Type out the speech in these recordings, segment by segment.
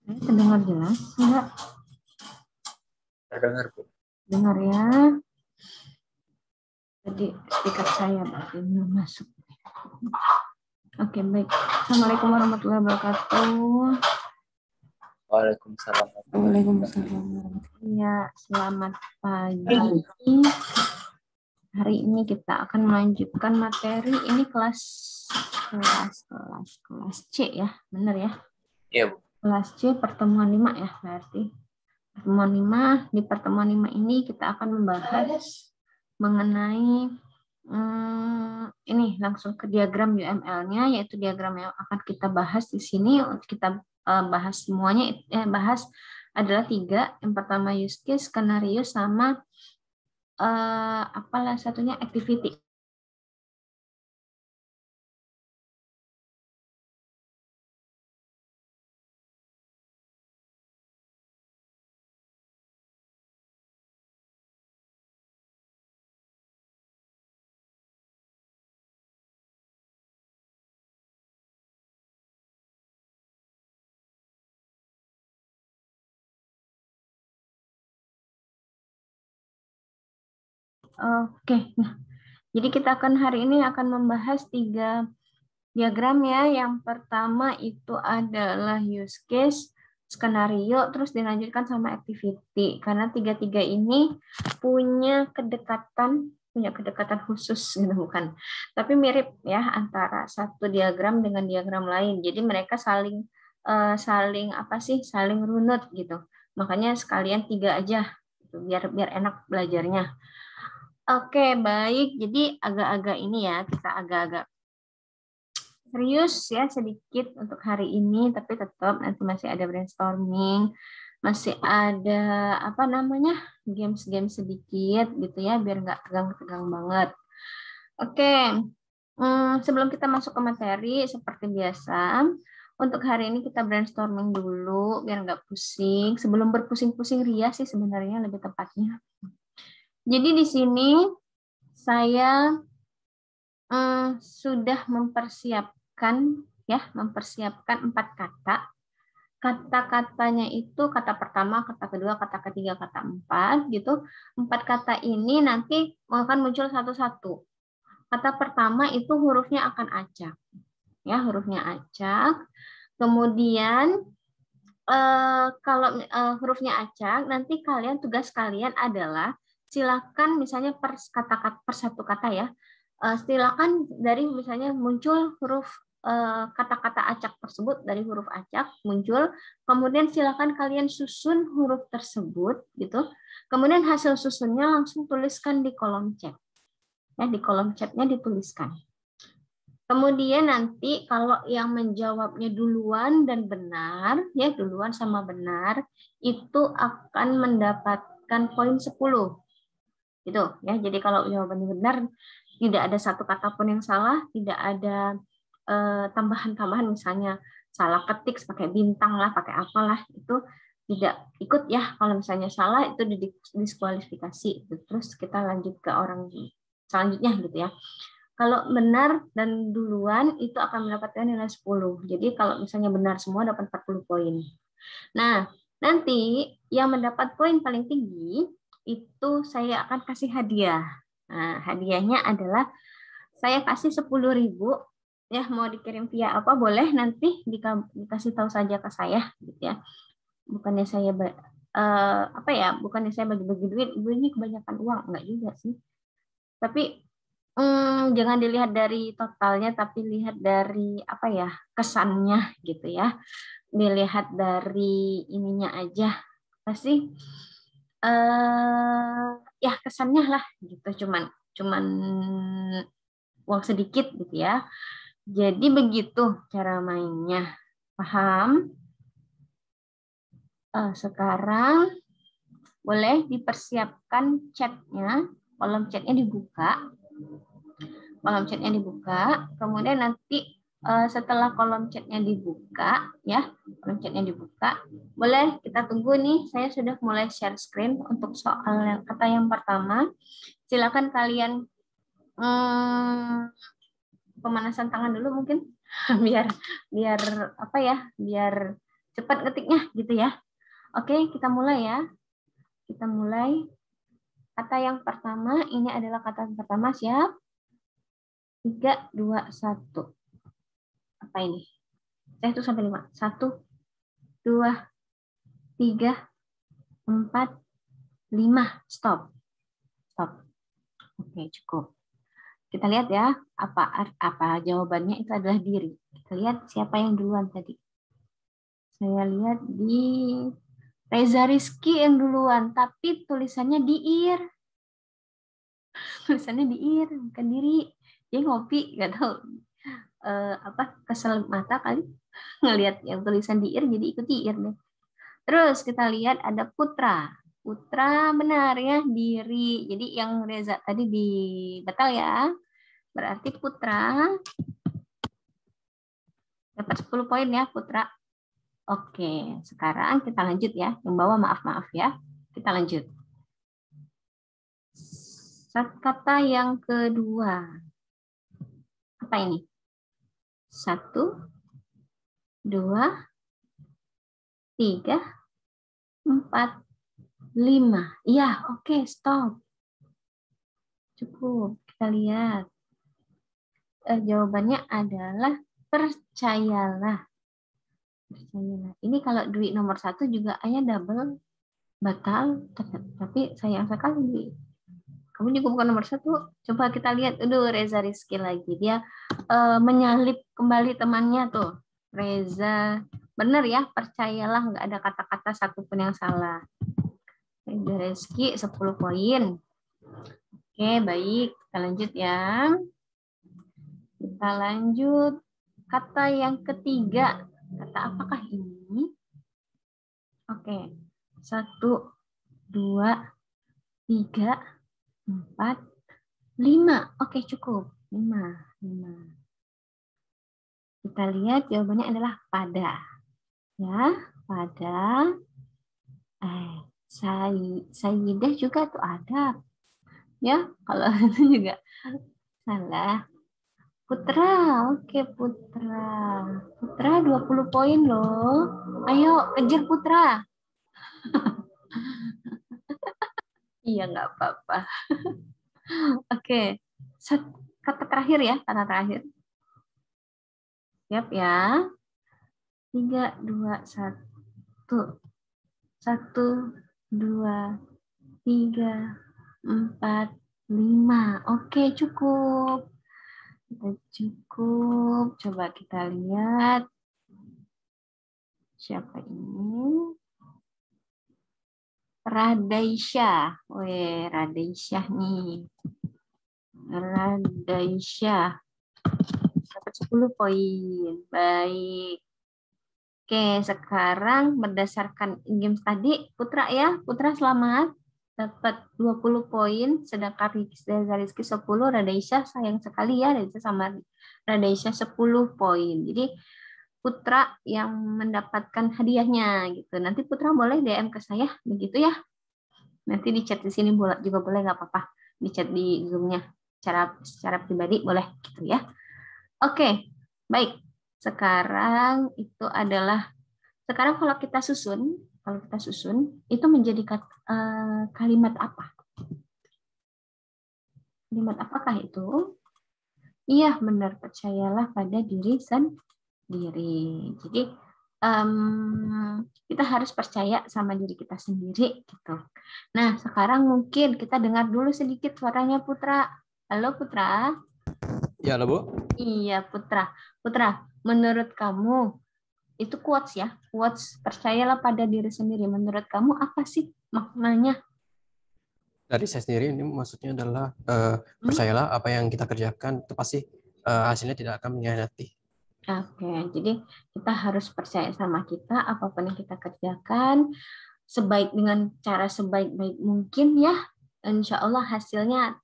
Saya terdengar jelas, enggak? Terdengar, Bu. Dengar ya. Jadi speaker saya berarti belum masuk. Oke, baik. Assalamualaikum warahmatullahi wabarakatuh. Waalaikumsalam. Waalaikumsalam. Ya, selamat pagi. Hari ini kita akan melanjutkan materi ini kelas C ya, benar ya? Iya, Bu. Kelas C pertemuan 5 ya, berarti. Pertemuan 5, di pertemuan 5 ini kita akan membahas mengenai ini langsung ke diagram UML-nya, yaitu diagram yang akan kita bahas di sini. Kita bahas semuanya, bahas adalah 3. Yang pertama use case, skenario, sama apalah satunya activity. Oke, nah, jadi kita akan hari ini akan membahas 3 diagram ya. Yang pertama itu adalah use case, skenario, terus dilanjutkan sama activity. Karena 3-3 ini punya kedekatan khusus gitu, bukan. Tapi mirip ya antara satu diagram dengan diagram lain. Jadi mereka saling saling runut gitu. Makanya sekalian 3 aja gitu, biar enak belajarnya. Oke, baik. Jadi agak-agak ini ya, kita agak-agak serius ya sedikit untuk hari ini, tapi tetap nanti masih ada brainstorming, masih ada apa namanya games-games sedikit gitu ya, biar nggak tegang-tegang banget. Oke, sebelum kita masuk ke materi seperti biasa, untuk hari ini kita brainstorming dulu biar nggak pusing. Sebelum berpusing-pusing ria sih sebenarnya lebih tepatnya. Jadi di sini saya sudah mempersiapkan 4 kata. Kata-katanya itu kata pertama, kata kedua, kata ketiga, kata 4 gitu. 4 kata ini nanti akan muncul satu-satu. Kata pertama itu hurufnya akan acak. Ya, hurufnya acak. Kemudian kalau hurufnya acak, nanti tugas kalian adalah silakan misalnya per satu kata ya. Silakan dari misalnya muncul huruf kata-kata acak tersebut dari huruf acak muncul, kemudian silakan kalian susun huruf tersebut gitu. Kemudian hasil susunnya langsung tuliskan di kolom chat. Ya, di kolom chatnya dituliskan. Kemudian nanti kalau yang menjawabnya duluan dan benar, ya duluan sama benar, itu akan mendapatkan poin 10. Gitu ya. Jadi kalau jawabannya benar, tidak ada satu kata pun yang salah, tidak ada tambahan-tambahan misalnya salah ketik pakai bintang lah, pakai apalah, itu tidak ikut ya. Kalau misalnya salah itu didiskualifikasi. Terus kita lanjut ke orang selanjutnya gitu ya. Kalau benar dan duluan itu akan mendapatkan nilai 10. Jadi kalau misalnya benar semua dapat 40 poin. Nah, nanti yang mendapat poin paling tinggi itu saya akan kasih hadiah. Nah, hadiahnya adalah saya kasih 10.000 ya, mau dikirim via apa boleh, nanti dikasih tahu saja ke saya gitu ya. Bukannya saya bukannya saya bagi-bagi duit, ibu ini kebanyakan uang, enggak juga sih. Tapi jangan dilihat dari totalnya, tapi lihat dari kesannya gitu ya. Dilihat dari ininya aja, pasti ya kesannya lah gitu. Cuman uang sedikit gitu ya. Jadi begitu cara mainnya, paham? Sekarang boleh dipersiapkan chatnya, kolom chatnya dibuka. Kemudian nanti setelah kolom chatnya dibuka ya, boleh kita tunggu nih, saya sudah mulai share screen untuk soal kata yang pertama. Silakan kalian pemanasan tangan dulu mungkin biar biar cepat ngetiknya gitu ya. Oke, kita mulai ya. Kita mulai. Kata yang pertama, ini adalah kata yang pertama, siap? 3, 2, 1. Apa ini? Saya itu sampai 5. 1, 2, 3, 4, 5. Stop. Stop. Oke, cukup. Kita lihat ya, apa jawabannya itu adalah diri. Kita lihat siapa yang duluan tadi. Saya lihat di Reza Rizky yang duluan, tapi tulisannya diir. Tulisannya diir, bukan diri. Dia ngopi, nggak tahu kesel mata kali ngelihat yang tulisan diir, jadi ikut diir deh. Terus kita lihat ada Putra. Putra benar ya, diri. Jadi yang Reza tadi batal ya. Berarti Putra dapat 10 poin ya, Putra. Oke, sekarang kita lanjut ya. Yang bawah maaf ya. Kita lanjut. Kata yang kedua. Apa ini? 1, 2, 3, 4, 5. Iya, oke, stop. Cukup. Kita lihat. Jawabannya adalah percayalah. Percayalah. Ini kalau duit nomor 1 juga ayah double batal, tapi sayang sekali. Kamu juga bukan nomor 1. Coba kita lihat. Reza Rizky lagi. Dia menyalip kembali temannya tuh. Reza. Benar ya, percayalah. Nggak ada kata-kata satupun yang salah. Reza Rizky 10 poin. Oke, baik. Kita lanjut ya. Kita lanjut. Kata yang ketiga. Kata apakah ini? Oke. 1, 2, 3, 4, 5. Oke, cukup. 5. Kita lihat jawabannya adalah pada. Ya, pada. Sayyidah juga tuh ada. Ya, kalau itu juga salah. Putra, oke Putra. Putra 20 poin loh. Ayo, kejar Putra. Iya, nggak apa-apa. Oke, kata terakhir ya, kata terakhir. Siap ya. 3, 2, 1. 1, 2, 3, 4, 5. Oke, cukup. Cukup. Coba kita lihat. Siapa ini? Radaisyah. Weh, Radaisyah nih. Radaisyah. Dapat 10 poin. Baik. Oke, sekarang berdasarkan games tadi, Putra ya. Putra selamat. Dapat 20 poin, sedangkan Rizky 10, Radaisyah sayang sekali ya, Radaisyah sama Radaisyah 10 poin. Jadi Putra yang mendapatkan hadiahnya gitu. Nanti Putra boleh DM ke saya begitu ya. Nanti di chat di sini juga boleh, nggak apa-apa. Di chat di Zoom-nya secara pribadi boleh gitu ya. Oke, baik. Sekarang kalau kita susun itu menjadi kalimat apa? Kalimat apakah itu? Iya, benar, percayalah pada diri sendiri. Jadi kita harus percaya sama diri kita sendiri gitu. Nah, sekarang mungkin kita dengar dulu sedikit suaranya Putra. Halo Putra. Ya, halo Bu. Iya, Putra. Putra, menurut kamu itu quotes ya, quotes percayalah pada diri sendiri. Menurut kamu apa sih maknanya? Dari saya sendiri ini maksudnya adalah percayalah apa yang kita kerjakan itu pasti hasilnya tidak akan mengkhianati. Oke, jadi kita harus percaya sama kita, apapun yang kita kerjakan, dengan cara sebaik-baik mungkin ya, insya Allah hasilnya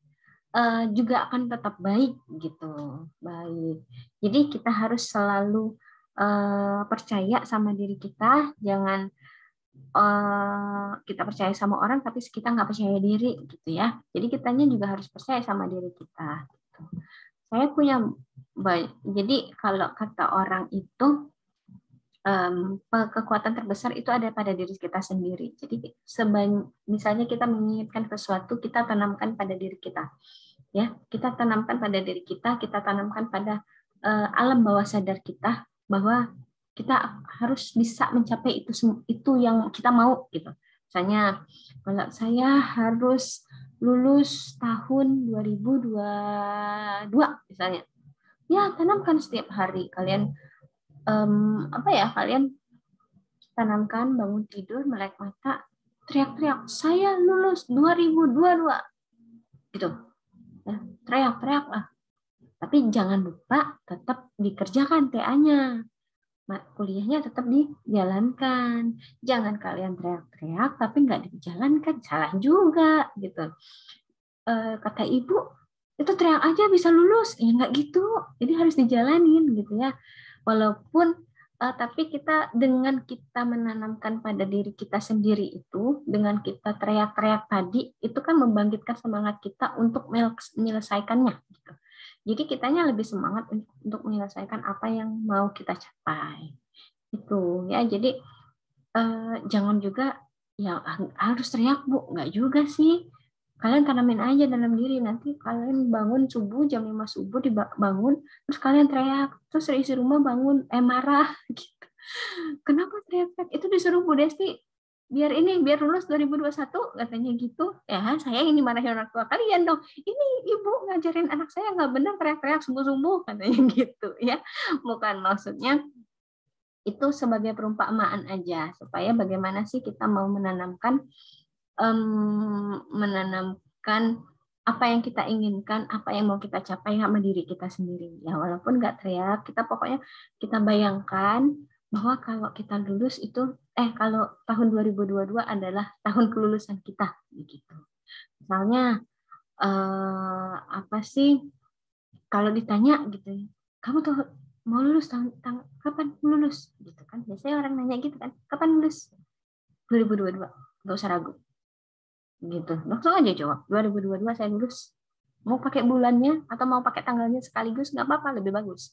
juga akan tetap baik gitu. Baik. Jadi kita harus selalu percaya sama diri kita, jangan kita percaya sama orang tapi kita nggak percaya diri gitu ya. Jadi kitanya juga harus percaya sama diri kita. Gitu. Saya punya jadi kalau kata orang itu kekuatan terbesar itu ada pada diri kita sendiri. Jadi misalnya kita menginginkan sesuatu, kita tanamkan pada diri kita. Ya, kita tanamkan pada diri kita tanamkan pada alam bawah sadar kita bahwa kita harus bisa mencapai itu yang kita mau gitu. Misalnya kalau saya harus lulus tahun 2022 misalnya. Ya, tanamkan setiap hari kalian kalian tanamkan bangun tidur melek mata teriak-teriak saya lulus 2022 gitu ya, teriak-teriak lah, tapi jangan lupa tetap dikerjakan TA-nya, kuliahnya tetap dijalankan, jangan kalian teriak-teriak tapi nggak dijalankan, salah juga gitu. Kata ibu itu teriak aja bisa lulus, ya nggak gitu, jadi harus dijalanin gitu ya. Walaupun tapi dengan kita menanamkan pada diri kita sendiri itu, dengan kita teriak-teriak tadi, itu kan membangkitkan semangat kita untuk menyelesaikannya. Gitu. Jadi kitanya lebih semangat untuk menyelesaikan apa yang mau kita capai. Itu ya. Jadi jangan juga ya harus teriak Bu, nggak juga sih. Kalian tanamin aja dalam diri, nanti kalian bangun subuh jam 5 subuh dibangun, terus kalian teriak, terus isi rumah bangun marah gitu. Kenapa teriak-teriak? Itu disuruh Bu Desti biar lulus 2021 katanya gitu. Ya, saya ini marahin orang tua kalian dong. Ini ibu ngajarin anak saya nggak benar teriak-teriak subuh-subuh katanya gitu ya. Bukan maksudnya itu sebagai perumpamaan aja supaya bagaimana sih kita mau menanamkan apa yang kita inginkan, apa yang mau kita capai sama diri kita sendiri. Ya walaupun nggak teriak, kita pokoknya kita bayangkan bahwa kalau kita lulus itu, kalau tahun 2022 adalah tahun kelulusan kita, begitu. Misalnya apa sih? Kalau ditanya gitu, kamu tuh mau lulus kapan lulus? Gitu kan? Biasanya orang nanya gitu kan, kapan lulus? 2022, nggak usah ragu. Gitu, langsung aja jawab 2022 saya lulus. Mau pakai bulannya atau mau pakai tanggalnya sekaligus nggak apa-apa, lebih bagus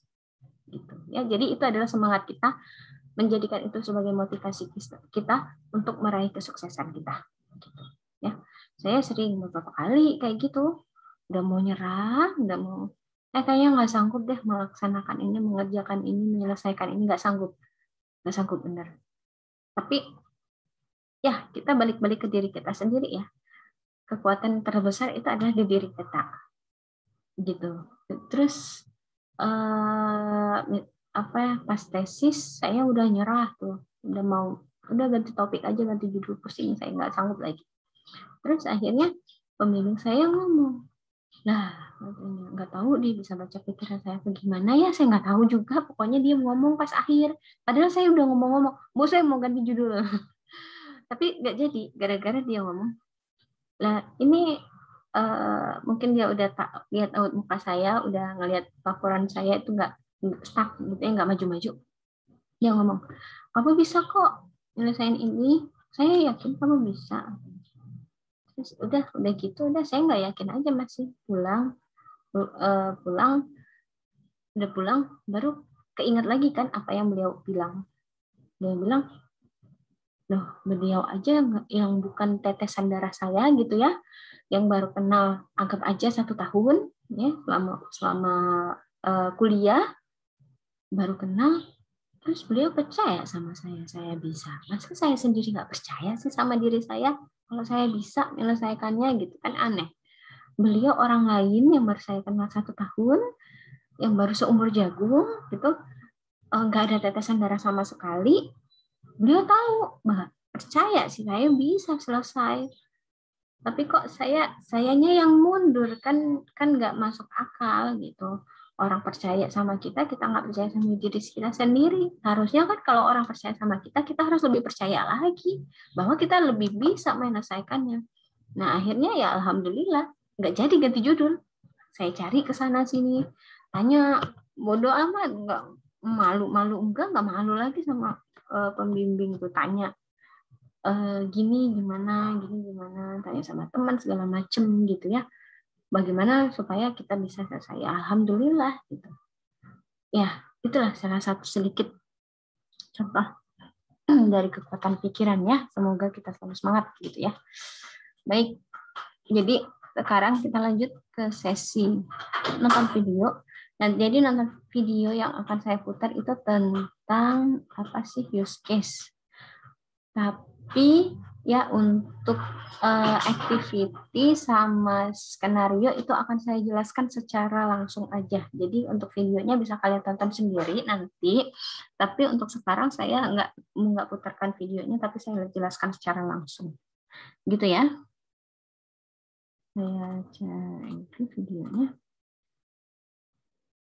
gitu ya. Jadi itu adalah semangat kita, menjadikan itu sebagai motivasi kita untuk meraih kesuksesan kita gitu ya. Saya sering beberapa kali kayak gitu, udah mau nyerah, udah mau kayaknya nggak sanggup deh melaksanakan ini, mengerjakan ini, menyelesaikan ini, nggak sanggup bener. Tapi ya kita balik-balik ke diri kita sendiri ya. Kekuatan terbesar itu adalah di diri kita gitu. Terus pas tesis saya udah nyerah tuh, udah ganti topik aja, ganti judul, pusing saya nggak sanggup lagi. Terus akhirnya pembimbing saya ngomong, nah nggak tahu dia bisa baca pikiran saya bagaimana ya, saya nggak tahu juga, pokoknya dia ngomong pas akhir, padahal saya udah ngomong-ngomong, Bu saya mau ganti judul tapi nggak jadi gara-gara dia ngomong. Lah ini mungkin dia udah lihat muka saya, udah ngelihat laporan saya itu nggak stuck gitu ya, nggak maju-maju. Dia ngomong, kamu bisa kok nyelesain ini, saya yakin kamu bisa. Terus udah gitu, saya nggak yakin aja, masih pulang baru keinget lagi kan apa yang beliau bilang. Dia bilang, loh beliau aja yang bukan tetesan darah saya gitu ya, yang baru kenal anggap aja 1 tahun ya, selama kuliah baru kenal, terus beliau percaya sama saya bisa. Masa saya sendiri nggak percaya sih sama diri saya kalau saya bisa menyelesaikannya gitu kan, aneh. Beliau orang lain yang baru saya kenal 1 tahun, yang baru seumur jagung gitu, nggak ada tetesan darah sama sekali, beliau tahu bahwa percaya sih saya bisa selesai. Tapi kok sayanya yang mundur, kan nggak masuk akal gitu. Orang percaya sama kita nggak percaya sama diri kita sendiri. Harusnya kan kalau orang percaya sama kita harus lebih percaya lagi bahwa kita lebih bisa menyelesaikannya. Nah akhirnya ya alhamdulillah nggak jadi ganti judul. Saya cari ke sana sini, tanya, bodoh amat, nggak malu nggak malu lagi sama pembimbing tuh, tanya gini gimana, tanya sama teman segala macem gitu ya, bagaimana supaya kita bisa selesai. Alhamdulillah gitu ya. Itulah salah satu sedikit contoh dari kekuatan pikiran ya. Semoga kita selalu semangat gitu ya. Baik, jadi sekarang kita lanjut ke sesi nonton video. Dan jadi nonton video yang akan saya putar itu tentang apa sih, use case. Tapi ya untuk activity sama skenario itu akan saya jelaskan secara langsung aja. Jadi untuk videonya bisa kalian tonton sendiri nanti. Tapi untuk sekarang saya nggak putarkan videonya, tapi saya jelaskan secara langsung. Gitu ya. Saya cari videonya.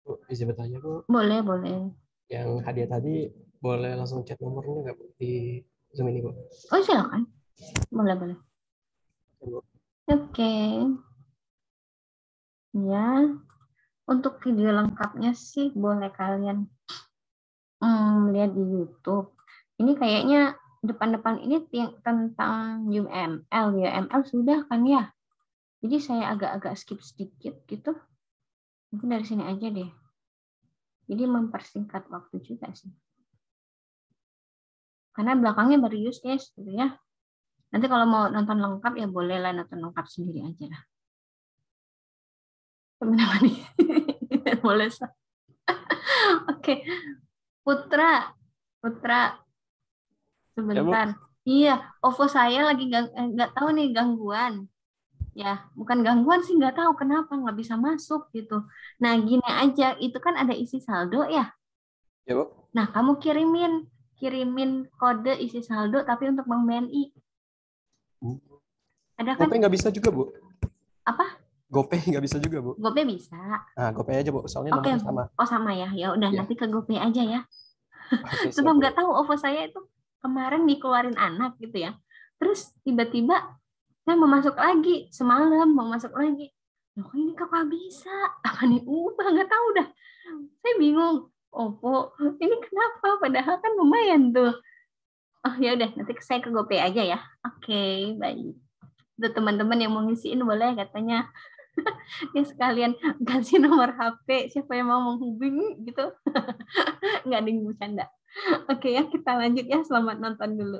Bu, bisa bertanya, Bu? Boleh, boleh. Yang hadiah tadi boleh langsung chat nomornya nggak, Bu, di Zoom ini, Bu? Oh, silakan. Boleh, boleh. Ya, Bu. Oke. Ya, untuk video lengkapnya sih boleh kalian lihat di YouTube. Ini kayaknya depan-depan ini tentang UML. UML sudah kan ya? Jadi saya agak-agak skip sedikit gitu. Mungkin dari sini aja deh. Jadi mempersingkat waktu juga sih. Karena belakangnya baru use case gitu ya. Nanti kalau mau nonton lengkap ya bolehlah nonton lengkap sendiri aja lah. Teman-teman boleh. Oke, Putra Ya, Bu. sebentar. Iya, OVO saya lagi nggak tahu nih gangguan. Ya, bukan gangguan sih, nggak tahu kenapa nggak bisa masuk gitu. Nah, gini aja, itu kan ada isi saldo ya. Ya, Bu. Nah, kamu kirimin kode isi saldo tapi untuk Bank BNI. Ada kan? GoPay nggak bisa juga, Bu? Apa? GoPay nggak bisa juga, Bu? GoPay bisa. Nah, GoPay aja, Bu. Soalnya Oke, nomornya sama. oh sama ya. Ya udah Ya. nanti ke GoPay aja ya. Oke, Sebab siap, Bu. nggak tahu OVO saya itu kemarin dikeluarin anak gitu ya. Terus tiba-tiba saya mau masuk lagi, semalam mau masuk lagi. Loh, kok ini kok nggak bisa? Apa nih ubah? Nggak tahu dah. Saya bingung. OVO, ini kenapa? Padahal kan lumayan tuh. Oh ya udah, nanti saya ke GoPay aja ya. Oke, baik. Tuh teman-teman yang mau ngisiin boleh katanya. Ya sekalian kasih nomor HP siapa yang mau menghubungi gitu. Nggak ada yang bercanda. Oke ya, kita lanjut ya. Selamat nonton dulu.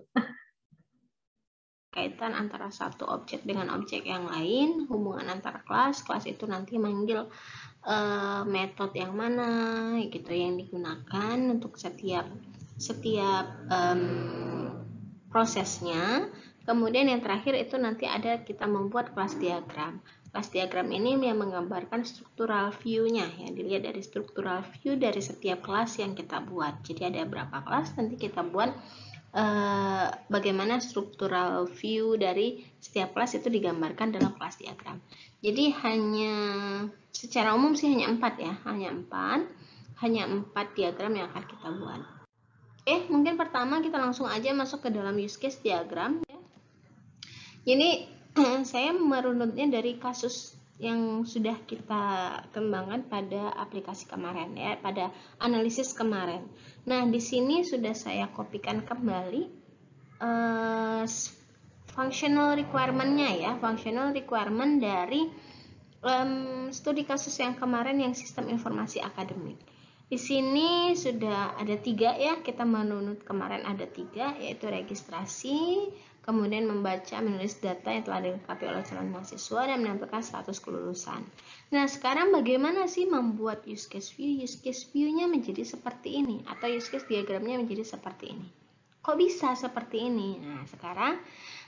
Kaitan antara satu objek dengan objek yang lain, hubungan antara kelas itu nanti manggil metode yang mana gitu yang digunakan untuk setiap prosesnya. Kemudian yang terakhir itu nanti ada kita membuat kelas diagram. Kelas diagram ini yang menggambarkan struktural view-nya ya, dilihat dari struktural view dari setiap kelas yang kita buat. Jadi ada berapa kelas nanti kita buat bagaimana struktural view dari setiap kelas itu digambarkan dalam kelas diagram. Jadi hanya secara umum sih hanya 4 ya, hanya 4 diagram yang akan kita buat. Oke, mungkin pertama kita langsung aja masuk ke dalam use case diagram ya. Jadi saya merunutnya dari kasus yang sudah kita kembangkan pada aplikasi kemarin ya, pada analisis kemarin. Nah, di sini sudah saya kopikan kembali functional requirement-nya ya, functional requirement dari studi kasus yang kemarin yang sistem informasi akademik. Di sini sudah ada 3 ya, kita menunut kemarin ada 3, yaitu registrasi, kemudian membaca, menulis data yang telah dilengkapi oleh calon mahasiswa, dan menampilkan status kelulusan. Nah, sekarang bagaimana sih membuat use case view? Use case view-nya menjadi seperti ini, atau use case diagramnya menjadi seperti ini. Kok bisa seperti ini? Nah, sekarang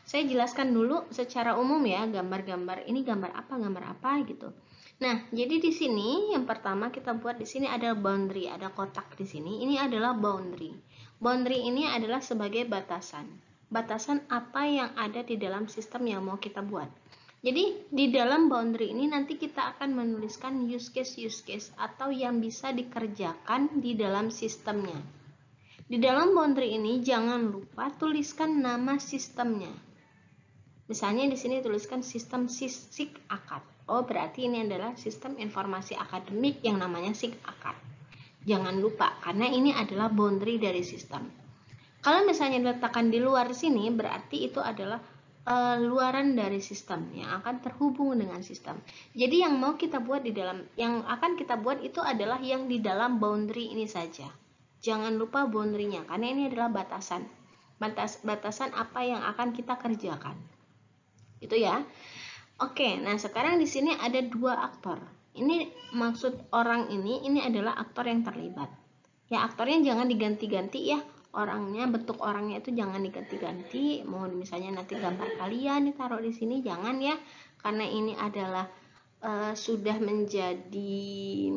saya jelaskan dulu secara umum ya, gambar-gambar ini gambar apa gitu. Nah, jadi di sini yang pertama kita buat di sini ada boundary, ada kotak di sini. Ini adalah boundary. Boundary ini adalah sebagai batasan. Batasan apa yang ada di dalam sistem yang mau kita buat. Jadi di dalam boundary ini nanti kita akan menuliskan use case atau yang bisa dikerjakan di dalam sistemnya. Di dalam boundary ini jangan lupa tuliskan nama sistemnya. Misalnya di sini tuliskan sistem SIG akad. Oh, berarti ini adalah sistem informasi akademik yang namanya SIG akad. Jangan lupa, karena ini adalah boundary dari sistem. Kalau misalnya diletakkan di luar sini, berarti itu adalah luaran dari sistem yang akan terhubung dengan sistem. Jadi yang akan kita buat itu adalah yang di dalam boundary ini saja. Jangan lupa boundary-nya, karena ini adalah batasan. Batasan apa yang akan kita kerjakan. Itu ya. Oke, nah sekarang di sini ada 2 aktor. Ini maksud orang ini adalah aktor yang terlibat. Ya, aktornya jangan diganti-ganti ya. Orangnya, bentuk orangnya itu jangan diganti-ganti. Mau misalnya nanti gambar kalian ditaruh di sini, jangan ya. Karena ini adalah sudah menjadi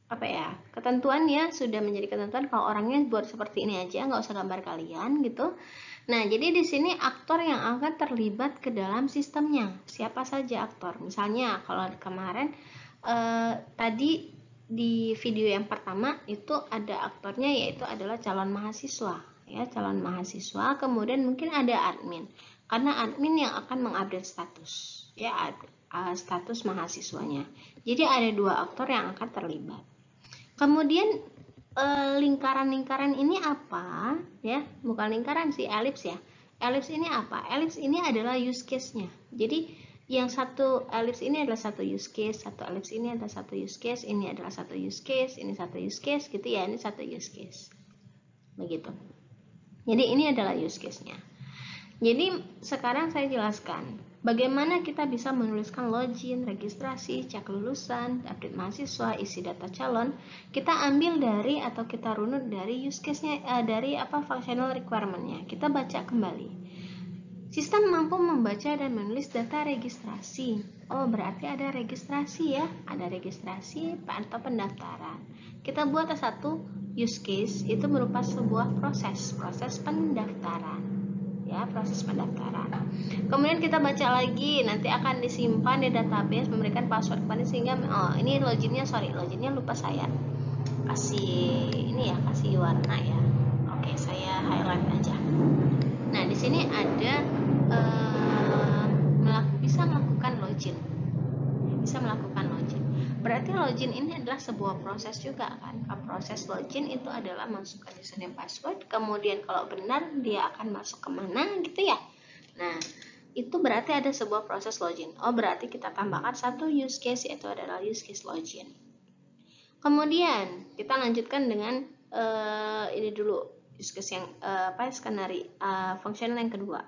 apa ya, ketentuan ya, sudah menjadi ketentuan kalau orangnya buat seperti ini aja, nggak usah gambar kalian gitu. Nah, jadi di sini aktor yang akan terlibat ke dalam sistemnya, siapa saja aktor. Misalnya kalau kemarin tadi di video yang pertama itu ada aktornya, yaitu adalah calon mahasiswa ya, calon mahasiswa. Kemudian mungkin ada admin, karena admin yang akan mengupdate status ya, status mahasiswanya. Jadi ada 2 aktor yang akan terlibat. Kemudian lingkaran-lingkaran ini apa ya, bukan lingkaran sih, elips ya. Elips ini apa? Elips ini adalah use case-nya. Jadi yang satu elips ini adalah satu use case, satu elips ini adalah satu use case, ini adalah satu use case, ini satu use case gitu ya, ini satu use case. Begitu. Jadi ini adalah use case-nya. Jadi sekarang saya jelaskan bagaimana kita bisa menuliskan login, registrasi, cek lulusan, update mahasiswa, isi data calon. Kita ambil dari atau kita runut dari use case-nya, dari functional requirement-nya. Kita baca kembali. Sistem mampu membaca dan menulis data registrasi. Oh, berarti ada registrasi ya, ada registrasi atau pendaftaran. Kita buat satu use case, itu berupa sebuah proses pendaftaran. Ya, proses pendaftaran. Kemudian kita baca lagi, nanti akan disimpan di database, memberikan password kepada, sehingga ini loginnya lupa saya kasih ini ya, kasih warna ya. Oke, saya highlight aja. Nah, di sini ada bisa melakukan login. Berarti login ini adalah sebuah proses juga kan. Proses login itu adalah masukkan username password, kemudian kalau benar dia akan masuk kemana gitu ya. Nah, itu berarti ada sebuah proses login. Oh, berarti kita tambahkan satu use case, yaitu adalah use case login. Kemudian kita lanjutkan dengan ini dulu, use case yang skenario fungsional yang kedua.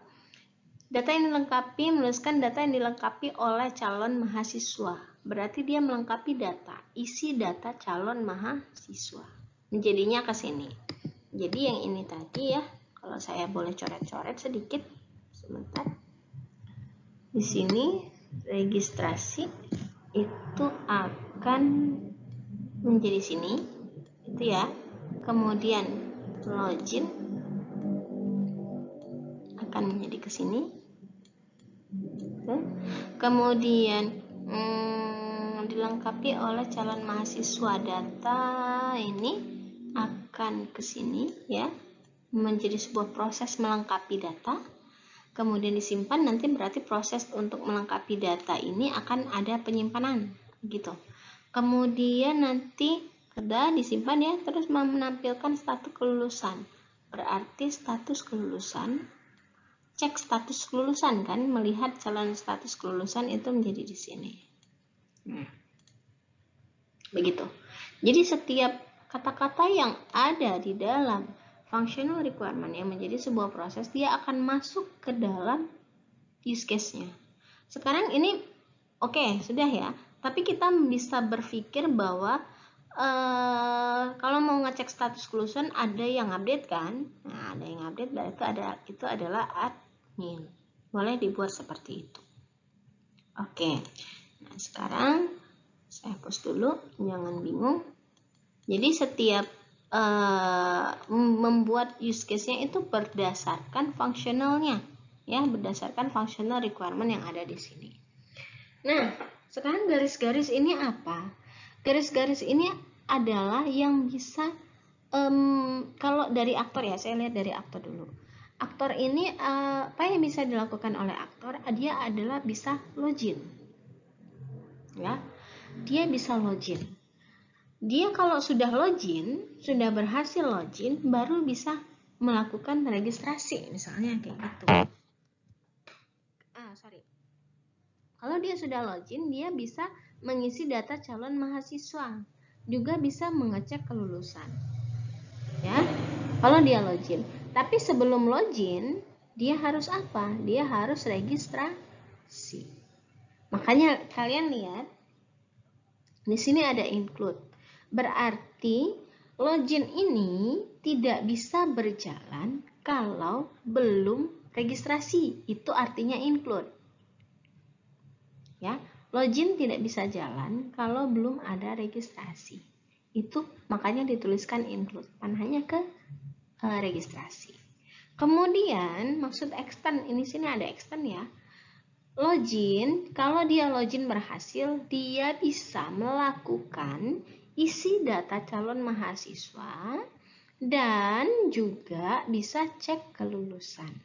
Data yang dilengkapi, menuliskan data yang dilengkapi oleh calon mahasiswa. Berarti dia melengkapi data, isi data calon mahasiswa. Menjadinya ke sini. Jadi yang ini tadi ya, kalau saya boleh coret-coret sedikit, sebentar. Di sini registrasi itu akan menjadi sini, itu ya. Kemudian login akan menjadi ke sini. Kemudian dilengkapi oleh calon mahasiswa, data ini akan ke sini ya, menjadi sebuah proses melengkapi data, kemudian disimpan. Nanti berarti proses untuk melengkapi data ini akan ada penyimpanan gitu. Kemudian nanti sudah disimpan ya, terus menampilkan status kelulusan. Berarti status kelulusan, cek status kelulusan kan, melihat calon status kelulusan itu menjadi di sini. Begitu. Jadi setiap kata-kata yang ada di dalam functional requirement yang menjadi sebuah proses, dia akan masuk ke dalam use case-nya. Sekarang ini oke, sudah ya. Tapi kita bisa berpikir bahwa kalau mau ngecek status kelulusan ada yang update kan? Nah, ada yang update, berarti itu adalah admin. Boleh dibuat seperti itu. Oke. Nah, sekarang saya hapus dulu, jangan bingung. Jadi setiap membuat use case-nya itu berdasarkan fungsionalnya, ya, berdasarkan functional requirement yang ada di sini. Nah, sekarang garis-garis ini apa? Garis-garis ini adalah yang bisa kalau dari aktor ya, saya lihat dari aktor dulu. Aktor ini apa yang bisa dilakukan oleh aktor? Dia adalah bisa login. Ya. Dia bisa login. Dia kalau sudah login, sudah berhasil login, baru bisa melakukan registrasi, misalnya kayak gitu. Kalau dia sudah login, dia bisa mengisi data calon mahasiswa, juga bisa mengecek kelulusan. Kalau dia login. Tapi sebelum login, dia harus apa? Dia harus registrasi. Makanya kalian lihat di sini ada include. Berarti login ini tidak bisa berjalan kalau belum registrasi. Itu artinya include. Ya, login tidak bisa jalan kalau belum ada registrasi. Itu makanya dituliskan include. Hanya ke registrasi. Kemudian maksud extend, ini sini ada extend ya. Login, kalau dia login berhasil, dia bisa melakukan isi data calon mahasiswa dan juga bisa cek kelulusan.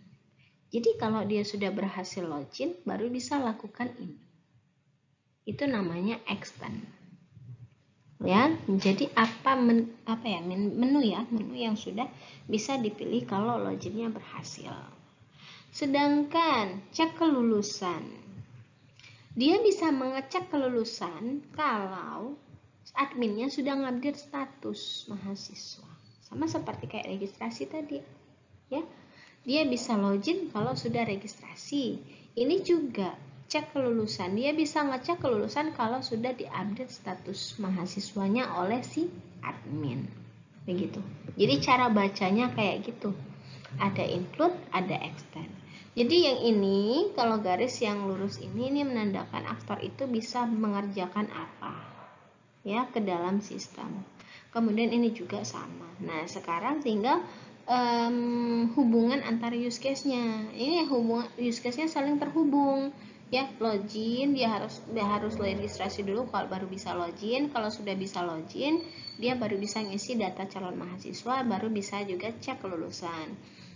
Jadi kalau dia sudah berhasil login, baru bisa lakukan ini. Itu namanya extend. Ya, jadi menu yang sudah bisa dipilih kalau loginnya berhasil. Sedangkan cek kelulusan, dia bisa mengecek kelulusan kalau adminnya sudah ngupdate status mahasiswa, sama seperti kayak registrasi tadi ya. Dia bisa login kalau sudah registrasi. Ini juga cek kelulusan, dia bisa ngecek kelulusan kalau sudah diupdate status mahasiswanya oleh si admin, begitu. Jadi cara bacanya kayak gitu, ada include, ada extend. Jadi yang ini, kalau garis yang lurus ini menandakan aktor itu bisa mengerjakan apa ya ke dalam sistem. Kemudian ini juga sama. Nah, sekarang tinggal hubungan antara use case-nya. Ini hubungan use case-nya saling terhubung. Ya, login dia harus registrasi dulu kalau baru bisa login. Kalau sudah bisa login, dia baru bisa ngisi data calon mahasiswa, baru bisa juga cek kelulusan.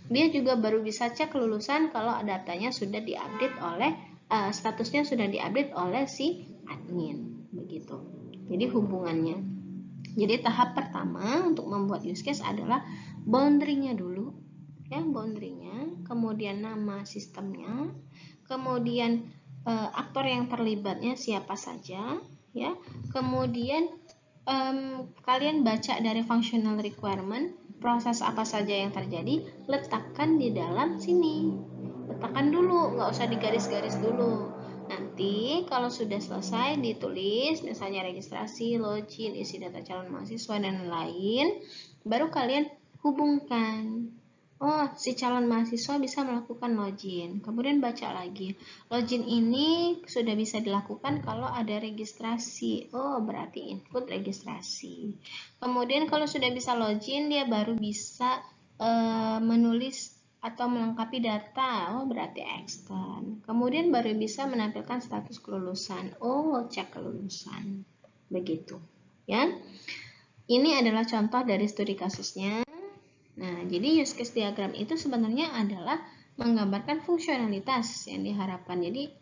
Dia juga baru bisa cek kelulusan kalau datanya sudah diupdate oleh statusnya sudah diupdate oleh si admin, begitu. Jadi hubungannya. Jadi tahap pertama untuk membuat use case adalah boundary-nya dulu, ya, boundary-nya, kemudian nama sistemnya, kemudian aktor yang terlibatnya siapa saja, ya, kemudian kalian baca dari functional requirement, proses apa saja yang terjadi, letakkan di dalam sini. Letakkan dulu, nggak usah digaris-garis dulu. Nanti kalau sudah selesai ditulis, misalnya registrasi, login, isi data calon mahasiswa, dan lain, baru kalian hubungkan. Oh, si calon mahasiswa bisa melakukan login. Kemudian baca lagi. Login ini sudah bisa dilakukan kalau ada registrasi. Oh, berarti input registrasi. Kemudian kalau sudah bisa login, dia baru bisa menulis atau melengkapi data. Oh, berarti extend. Kemudian baru bisa menampilkan status kelulusan. Oh, cek kelulusan. Begitu. Ya. Ini adalah contoh dari studi kasusnya. Nah, jadi use case diagram itu sebenarnya adalah menggambarkan fungsionalitas yang diharapkan. Jadi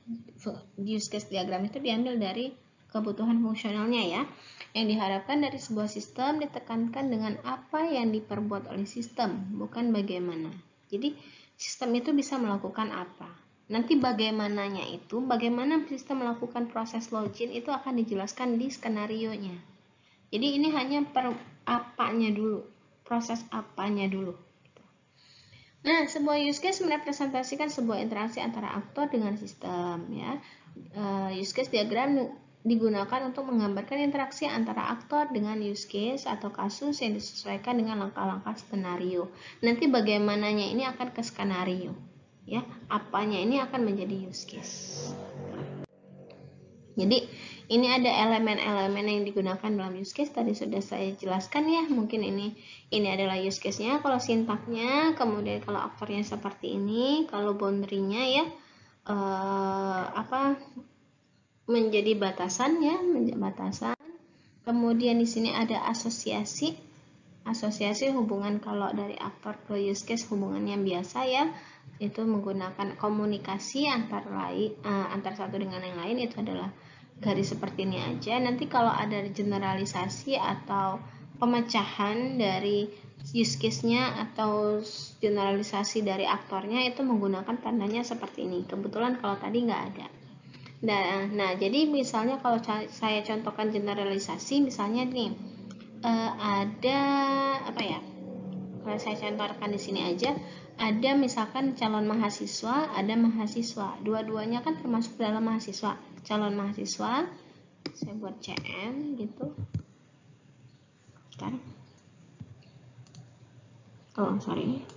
use case diagram itu diambil dari kebutuhan fungsionalnya ya. Yang diharapkan dari sebuah sistem ditekankan dengan apa yang diperbuat oleh sistem, bukan bagaimana. Jadi sistem itu bisa melakukan apa. Nanti bagaimananya itu, bagaimana sistem melakukan proses login itu akan dijelaskan di skenario-nya. Jadi ini hanya per apanya dulu, proses apanya dulu. Nah, sebuah use case merepresentasikan sebuah interaksi antara aktor dengan sistem ya. Use case diagram digunakan untuk menggambarkan interaksi antara aktor dengan use case atau kasus yang disesuaikan dengan langkah-langkah skenario. Nanti bagaimananya ini akan ke skenario ya. Apanya ini akan menjadi use case. Jadi ini ada elemen-elemen yang digunakan dalam use case, tadi sudah saya jelaskan ya. Mungkin ini adalah use case-nya. Kalau sintaknya, kemudian kalau aktornya seperti ini, kalau boundary-nya ya menjadi batasan ya, menjadi batasan. Kemudian di sini ada asosiasi. Asosiasi hubungan kalau dari aktor ke use case hubungannya biasa ya. Itu menggunakan komunikasi antar satu dengan yang lain, itu adalah garis seperti ini aja. Nanti kalau ada generalisasi atau pemecahan dari use case-nya atau generalisasi dari aktornya itu menggunakan tandanya seperti ini. Kebetulan kalau tadi nggak ada. Nah, jadi misalnya kalau saya contohkan generalisasi, misalnya nih ada apa ya? saya contohkan di sini aja, ada misalkan calon mahasiswa, ada mahasiswa. Dua-duanya kan termasuk dalam mahasiswa. Calon mahasiswa, saya buat CM gitu. Bentar. Oh, sorry.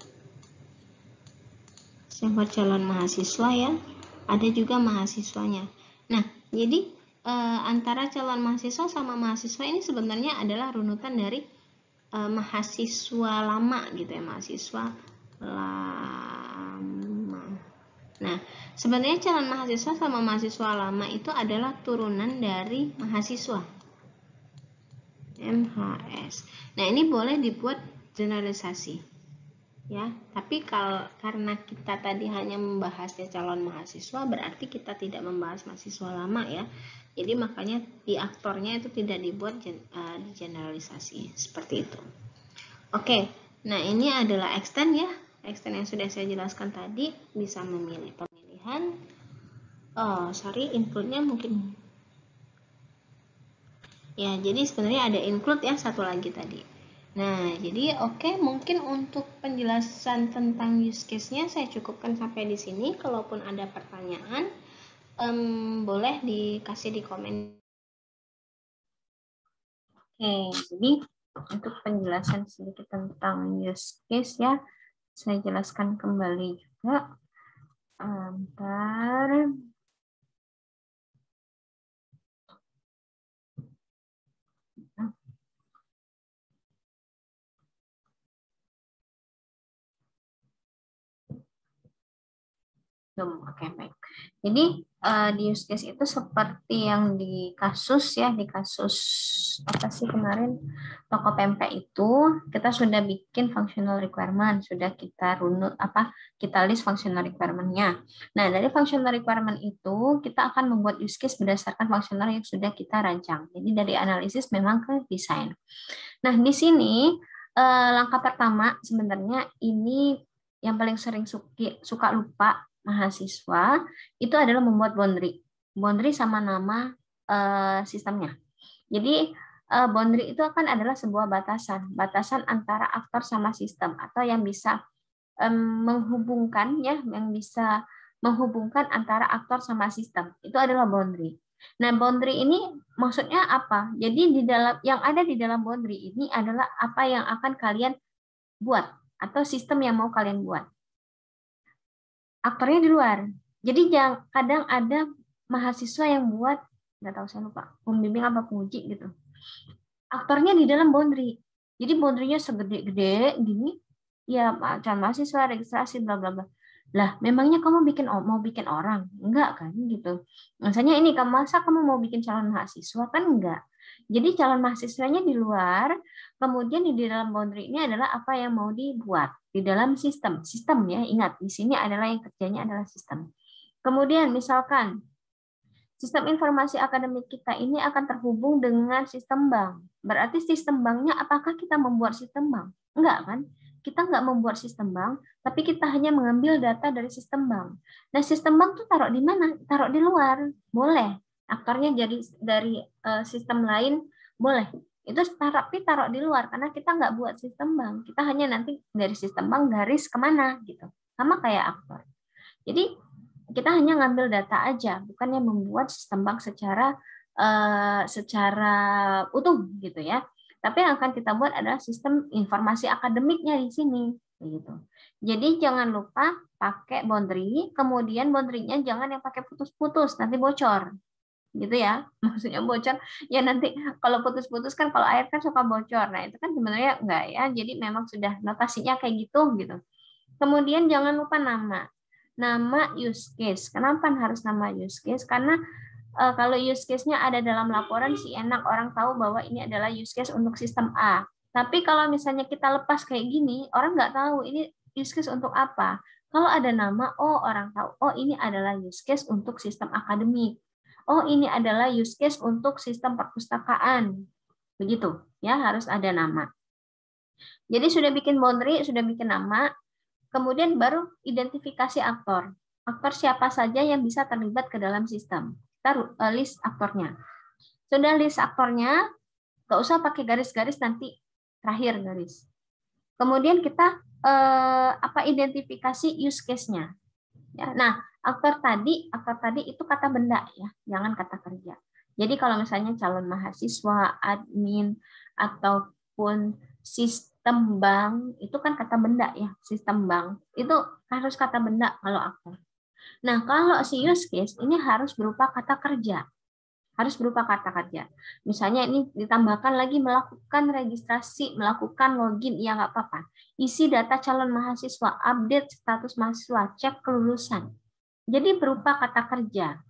Saya buat calon mahasiswa ya. Ada juga mahasiswanya. Nah, jadi antara calon mahasiswa sama mahasiswa ini sebenarnya adalah runutan dari mahasiswa lama gitu ya, mahasiswa lama. Nah, sebenarnya calon mahasiswa sama mahasiswa lama itu adalah turunan dari mahasiswa. MHS. Nah, ini boleh dibuat generalisasi. Ya, tapi karena kita tadi hanya membahasnya calon mahasiswa, berarti kita tidak membahas mahasiswa lama ya. Jadi makanya di aktornya itu tidak dibuat generalisasi seperti itu. Oke, nah ini adalah extend ya. Extend yang sudah saya jelaskan tadi, bisa memilih pemilihan. Oh, sorry, include-nya mungkin. Ya, jadi sebenarnya ada include ya, satu lagi tadi. Nah, jadi oke, mungkin untuk penjelasan tentang use case-nya saya cukupkan sampai di sini. Kalaupun ada pertanyaan, boleh dikasih di komen. Oke, jadi untuk penjelasan sedikit tentang use case ya, saya jelaskan kembali juga. Bentar. Oke, baik. Jadi di use case itu seperti yang di kasus ya, di kasus apa sih kemarin toko pempek itu kita sudah bikin functional requirement, sudah kita runut kita list functional requirement-nya. Nah, dari functional requirement itu kita akan membuat use case berdasarkan functional yang sudah kita rancang. Jadi dari analisis memang ke desain. Nah, di sini langkah pertama sebenarnya ini yang paling sering suka lupa mahasiswa itu adalah membuat boundary sama nama sistemnya. Jadi boundary itu akan adalah sebuah batasan antara aktor sama sistem atau yang bisa menghubungkan ya, yang bisa menghubungkan antara aktor sama sistem. Itu adalah boundary. Nah, boundary ini maksudnya apa? Jadi di dalam yang ada di dalam boundary ini adalah apa yang akan kalian buat atau sistem yang mau kalian buat. Aktornya di luar. Jadi kadang ada mahasiswa yang buat, nggak tahu saya lupa, pembimbing apa penguji gitu. Aktornya di dalam boundary. Jadi boundary-nya segede-gede gini, ya calon mahasiswa registrasi bla bla bla. Lah, memangnya kamu mau bikin orang? Enggak kan gitu. Misalnya ini masa kamu mau bikin calon mahasiswa kan enggak. Jadi calon mahasiswanya di luar, kemudian di dalam boundary ini adalah apa yang mau dibuat di dalam sistem. Sistem ya, ingat di sini adalah yang kerjanya adalah sistem. Kemudian misalkan sistem informasi akademik kita ini akan terhubung dengan sistem bank. Berarti sistem banknya apakah kita membuat sistem bank? Enggak kan? Kita enggak membuat sistem bank, tapi kita hanya mengambil data dari sistem bank. Nah, sistem bank tuh taruh di mana? Taruh di luar. Boleh. Aktornya jadi dari sistem lain, boleh. Itu tapi taruh di luar, karena kita nggak buat sistem bank. Kita hanya nanti dari sistem bank garis kemana, gitu. Sama kayak aktor. Jadi, kita hanya ngambil data aja, bukannya membuat sistem bank secara utuh gitu ya. Tapi yang akan kita buat adalah sistem informasi akademiknya di sini, gitu. Jadi jangan lupa pakai boundary, kemudian boundary-nya jangan yang pakai putus-putus, nanti bocor, gitu ya. Maksudnya bocor, ya nanti kalau putus-putus kan kalau air kan suka bocor. Nah itu kan sebenarnya enggak ya. Jadi memang sudah notasinya kayak gitu, gitu. Kemudian jangan lupa nama use case. Kenapa harus nama use case? Karena kalau use case-nya ada dalam laporan sih enak orang tahu bahwa ini adalah use case untuk sistem A. Tapi kalau misalnya kita lepas kayak gini, orang nggak tahu ini use case untuk apa. Kalau ada nama, oh orang tahu, oh ini adalah use case untuk sistem akademik. Oh ini adalah use case untuk sistem perpustakaan. Begitu, ya harus ada nama. Jadi sudah bikin boundary, sudah bikin nama, kemudian baru identifikasi aktor. Aktor siapa saja yang bisa terlibat ke dalam sistem. Kita list aktornya. Sudah list aktornya, nggak usah pakai garis-garis nanti terakhir garis. Kemudian kita identifikasi use case-nya. Ya, nah, aktor tadi itu kata benda ya, jangan kata kerja. Jadi kalau misalnya calon mahasiswa, admin, ataupun sistem bank, itu kan kata benda ya, sistem bank. Itu harus kata benda kalau aktor. Nah, kalau si use case ini harus berupa kata kerja. Harus berupa kata kerja. Misalnya ini ditambahkan lagi melakukan registrasi, melakukan login, ya nggak apa-apa. Isi data calon mahasiswa, update status mahasiswa, cek kelulusan. Jadi berupa kata kerja,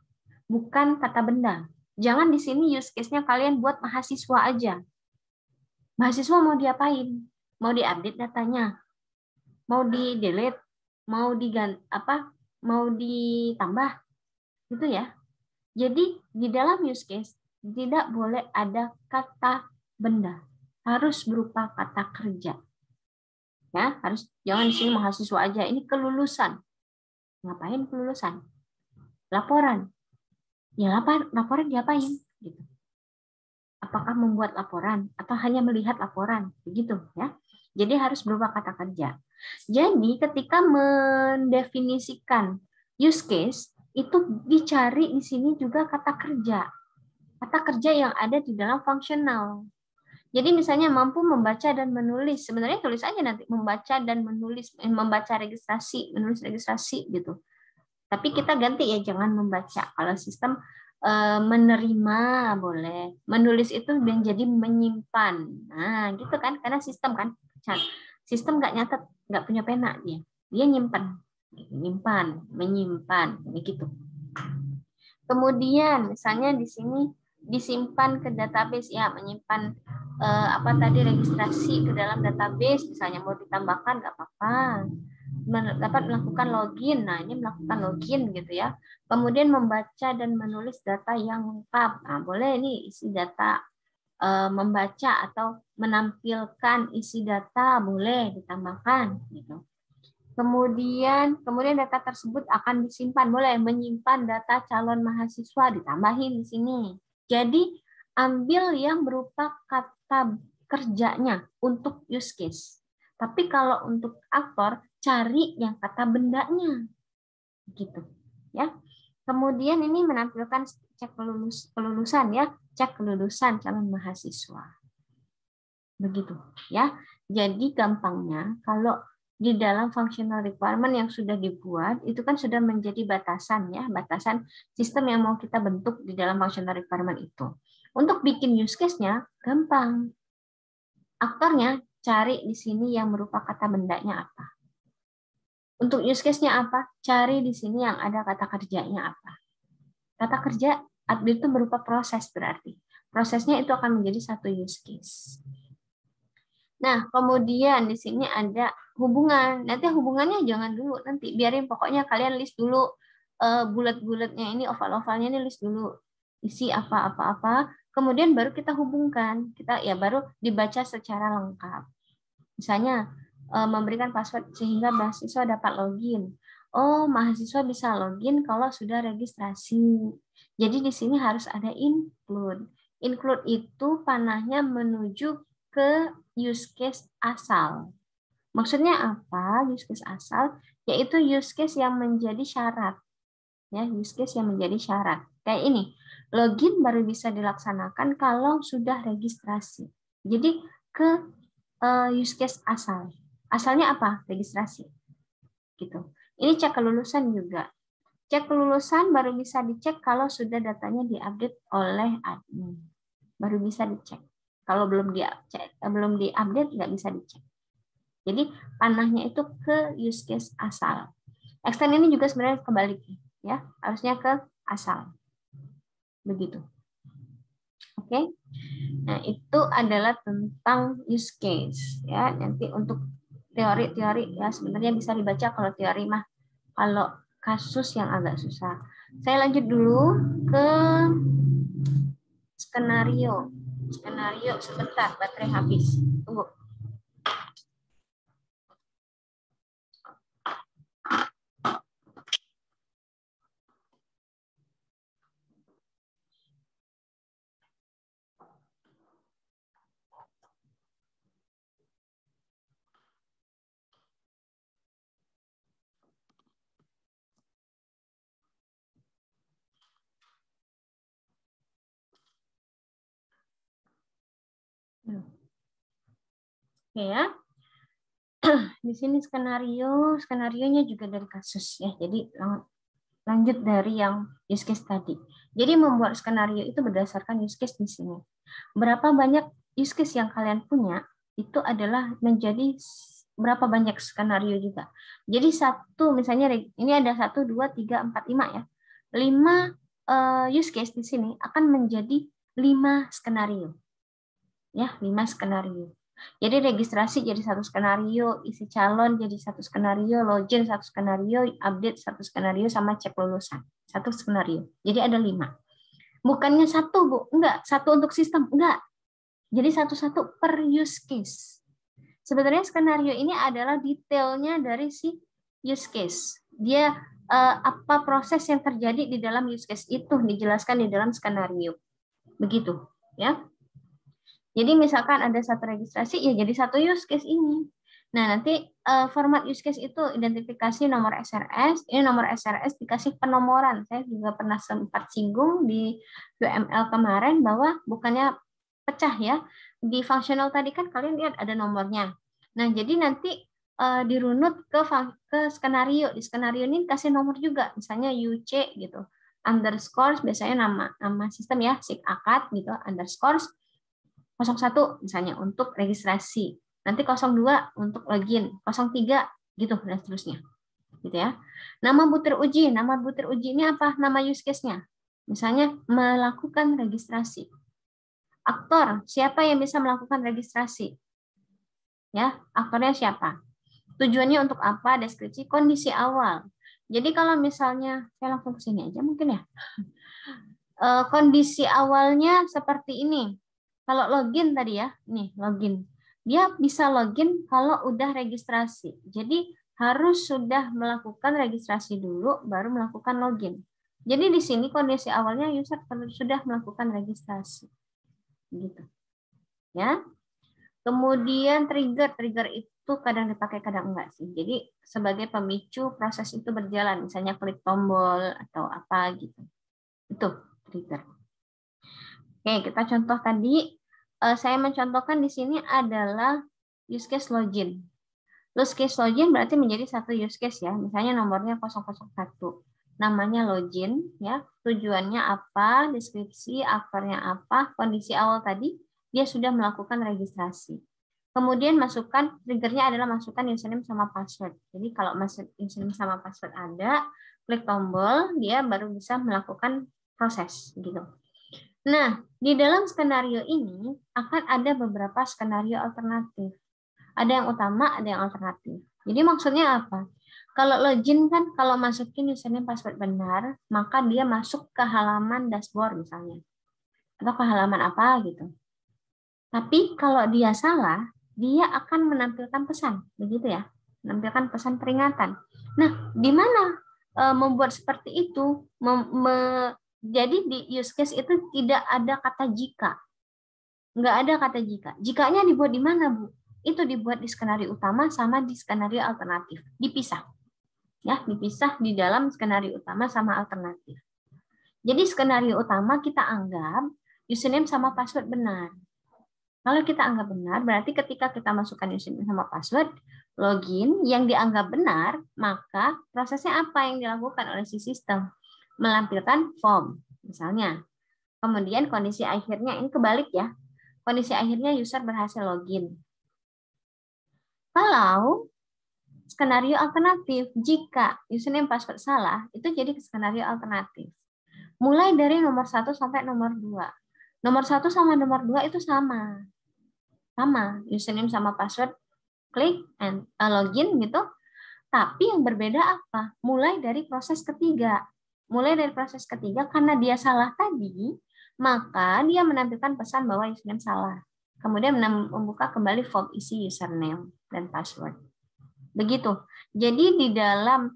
bukan kata benda. Jangan di sini use case-nya kalian buat mahasiswa aja. Mahasiswa mau diapain? Mau diupdate datanya, mau di-delete, mau mau ditambah, gitu ya. Jadi di dalam use case tidak boleh ada kata benda, harus berupa kata kerja. Ya, harus jangan di sini mahasiswa aja. Ini kelulusan. Ngapain kelulusan? Laporan. Ya laporan diapain? Gitu. Apakah membuat laporan atau hanya melihat laporan? Begitu ya. Jadi harus berupa kata kerja. Jadi ketika mendefinisikan use case itu dicari di sini juga kata kerja. Kata kerja yang ada di dalam fungsional. Jadi misalnya mampu membaca dan menulis, sebenarnya tulis aja nanti membaca dan menulis, membaca registrasi, menulis registrasi gitu. Tapi kita ganti ya, jangan membaca. Kalau sistem menerima boleh, menulis itu menjadi menyimpan. Nah gitu kan, karena sistem kan, sistem nggak nyatet, nggak punya pena dia nyimpan, menyimpan, begitu. Kemudian misalnya di sini disimpan ke database ya, menyimpan registrasi ke dalam database, misalnya mau ditambahkan nggak apa-apa, dapat melakukan login. Nah ini melakukan login gitu ya. Kemudian membaca dan menulis data yang lengkap. Nah boleh ini isi data, membaca atau menampilkan isi data boleh ditambahkan gitu. Kemudian data tersebut akan disimpan, boleh menyimpan data calon mahasiswa, ditambahin di sini. Jadi ambil yang berupa kata kerjanya untuk use case. Tapi kalau untuk aktor cari yang kata bendanya. Gitu, ya. Kemudian ini menampilkan cek kelulusan ya, cek kelulusan calon mahasiswa. Begitu, ya. Jadi gampangnya kalau di dalam functional requirement yang sudah dibuat, itu kan sudah menjadi batasan ya, batasan sistem yang mau kita bentuk di dalam functional requirement itu. Untuk bikin use case-nya gampang. Aktornya cari di sini yang berupa kata bendanya apa. Untuk use case-nya apa? Cari di sini yang ada kata kerjanya apa. Kata kerja itu berupa proses berarti. Prosesnya itu akan menjadi satu use case. Nah, kemudian di sini ada hubungan. Nanti hubungannya jangan dulu, nanti biarin, pokoknya kalian list dulu bulat-bulatnya ini, oval-ovalnya ini list dulu. Isi apa-apa-apa, kemudian baru kita hubungkan. Kita ya baru dibaca secara lengkap. Misalnya memberikan password sehingga mahasiswa dapat login. Oh, mahasiswa bisa login kalau sudah registrasi. Jadi di sini harus ada include. Include itu panahnya menuju ke use case asal. Maksudnya apa? Use case asal yaitu use case yang menjadi syarat. Ya, use case yang menjadi syarat. Kayak ini. Login baru bisa dilaksanakan kalau sudah registrasi. Jadi ke use case asal. Asalnya apa? Registrasi. Gitu. Ini cek kelulusan juga. Cek kelulusan baru bisa dicek kalau sudah datanya diupdate oleh admin. Baru bisa dicek. Kalau belum diupdate nggak bisa dicek. Jadi panahnya itu ke use case asal. Extend ini juga sebenarnya kebalik ya, harusnya ke asal. Begitu. Oke. Nah, itu adalah tentang use case ya. Nanti untuk teori-teori ya sebenarnya bisa dibaca kalau teori mah. Kalau kasus yang agak susah. Saya lanjut dulu ke skenario. Skenario sebentar, baterai habis. Tunggu. Oke ya. Di sini skenarionya juga dari kasus ya. Jadi lanjut dari yang use case tadi. Jadi membuat skenario itu berdasarkan use case di sini. Berapa banyak use case yang kalian punya itu adalah menjadi berapa banyak skenario juga. Jadi satu misalnya ini ada 1, 2, 3, 4, 5 ya. 5 use case di sini akan menjadi 5 skenario. Ya, 5 skenario. Jadi registrasi jadi 1 skenario, isi calon jadi 1 skenario, login 1 skenario, update 1 skenario, sama cek lulusan 1 skenario. Jadi ada 5. Bukannya 1, Bu. Enggak. 1 untuk sistem. Enggak. Jadi satu-satu per use case. Sebenarnya skenario ini adalah detailnya dari si use case. Dia apa proses yang terjadi di dalam use case itu dijelaskan di dalam skenario. Begitu, ya. Jadi misalkan ada 1 registrasi, ya jadi 1 use case ini. Nah, nanti format use case itu identifikasi nomor SRS. Ini nomor SRS dikasih penomoran. Saya juga pernah sempat singgung di UML kemarin bahwa bukannya pecah ya. Di fungsional tadi kan kalian lihat ada nomornya. Nah, jadi nanti dirunut ke skenario. Di skenario ini kasih nomor juga. Misalnya UC gitu. Underscore biasanya nama sistem ya, SIG akad gitu, underscore 01 misalnya untuk registrasi. Nanti 02 untuk login, 03 gitu dan seterusnya. Gitu ya. Nama butir uji ini apa? Nama use case-nya. Misalnya melakukan registrasi. Aktor, siapa yang bisa melakukan registrasi? Ya, aktornya siapa? Tujuannya untuk apa? Deskripsi kondisi awal. Jadi kalau misalnya saya langsung ke sini aja mungkin ya. Kondisi awalnya seperti ini. Kalau login tadi ya, nih login. Dia bisa login kalau udah registrasi. Jadi harus sudah melakukan registrasi dulu, baru melakukan login. Jadi di sini kondisi awalnya user sudah melakukan registrasi. Gitu. Ya. Kemudian trigger itu kadang dipakai, kadang enggak sih. Jadi sebagai pemicu proses itu berjalan, misalnya klik tombol atau apa gitu. Itu trigger. Oke, kita contoh tadi. Saya mencontohkan di sini adalah use case login. Use case login berarti menjadi 1 use case ya. Misalnya nomornya 001. Namanya login ya. Tujuannya apa, deskripsi, aktornya apa, kondisi awal tadi dia sudah melakukan registrasi. Kemudian masukkan, triggernya adalah masukkan username sama password. Jadi kalau masuk username sama password ada, klik tombol, dia baru bisa melakukan proses gitu. Nah, di dalam skenario ini akan ada beberapa skenario alternatif. Ada yang utama, ada yang alternatif. Jadi maksudnya apa? Kalau login kan kalau masukin username password benar, maka dia masuk ke halaman dashboard misalnya. Atau ke halaman apa gitu. Tapi kalau dia salah, dia akan menampilkan pesan, begitu ya. Menampilkan pesan peringatan. Nah, di mana membuat seperti itu? Jadi di use case itu tidak ada kata jika. Nggak ada kata jika. Jikanya dibuat di mana, Bu? Itu dibuat di skenario utama sama di skenario alternatif. Dipisah. Ya, dipisah di dalam skenario utama sama alternatif. Jadi skenario utama kita anggap username sama password benar. Kalau kita anggap benar, berarti ketika kita masukkan username sama password, login yang dianggap benar, maka prosesnya apa yang dilakukan oleh si sistem? Melampirkan form, misalnya. Kemudian kondisi akhirnya, ini kebalik ya, kondisi akhirnya user berhasil login. Kalau skenario alternatif, jika username password salah, itu jadi skenario alternatif. Mulai dari nomor 1 sampai nomor 2. Nomor 1 sama nomor 2 itu sama. Sama, username sama password, klik and login gitu. Tapi yang berbeda apa? Mulai dari proses ketiga. Mulai dari proses ketiga, karena dia salah tadi, maka dia menampilkan pesan bahwa username salah. Kemudian membuka kembali form isi username dan password. Begitu. Jadi di dalam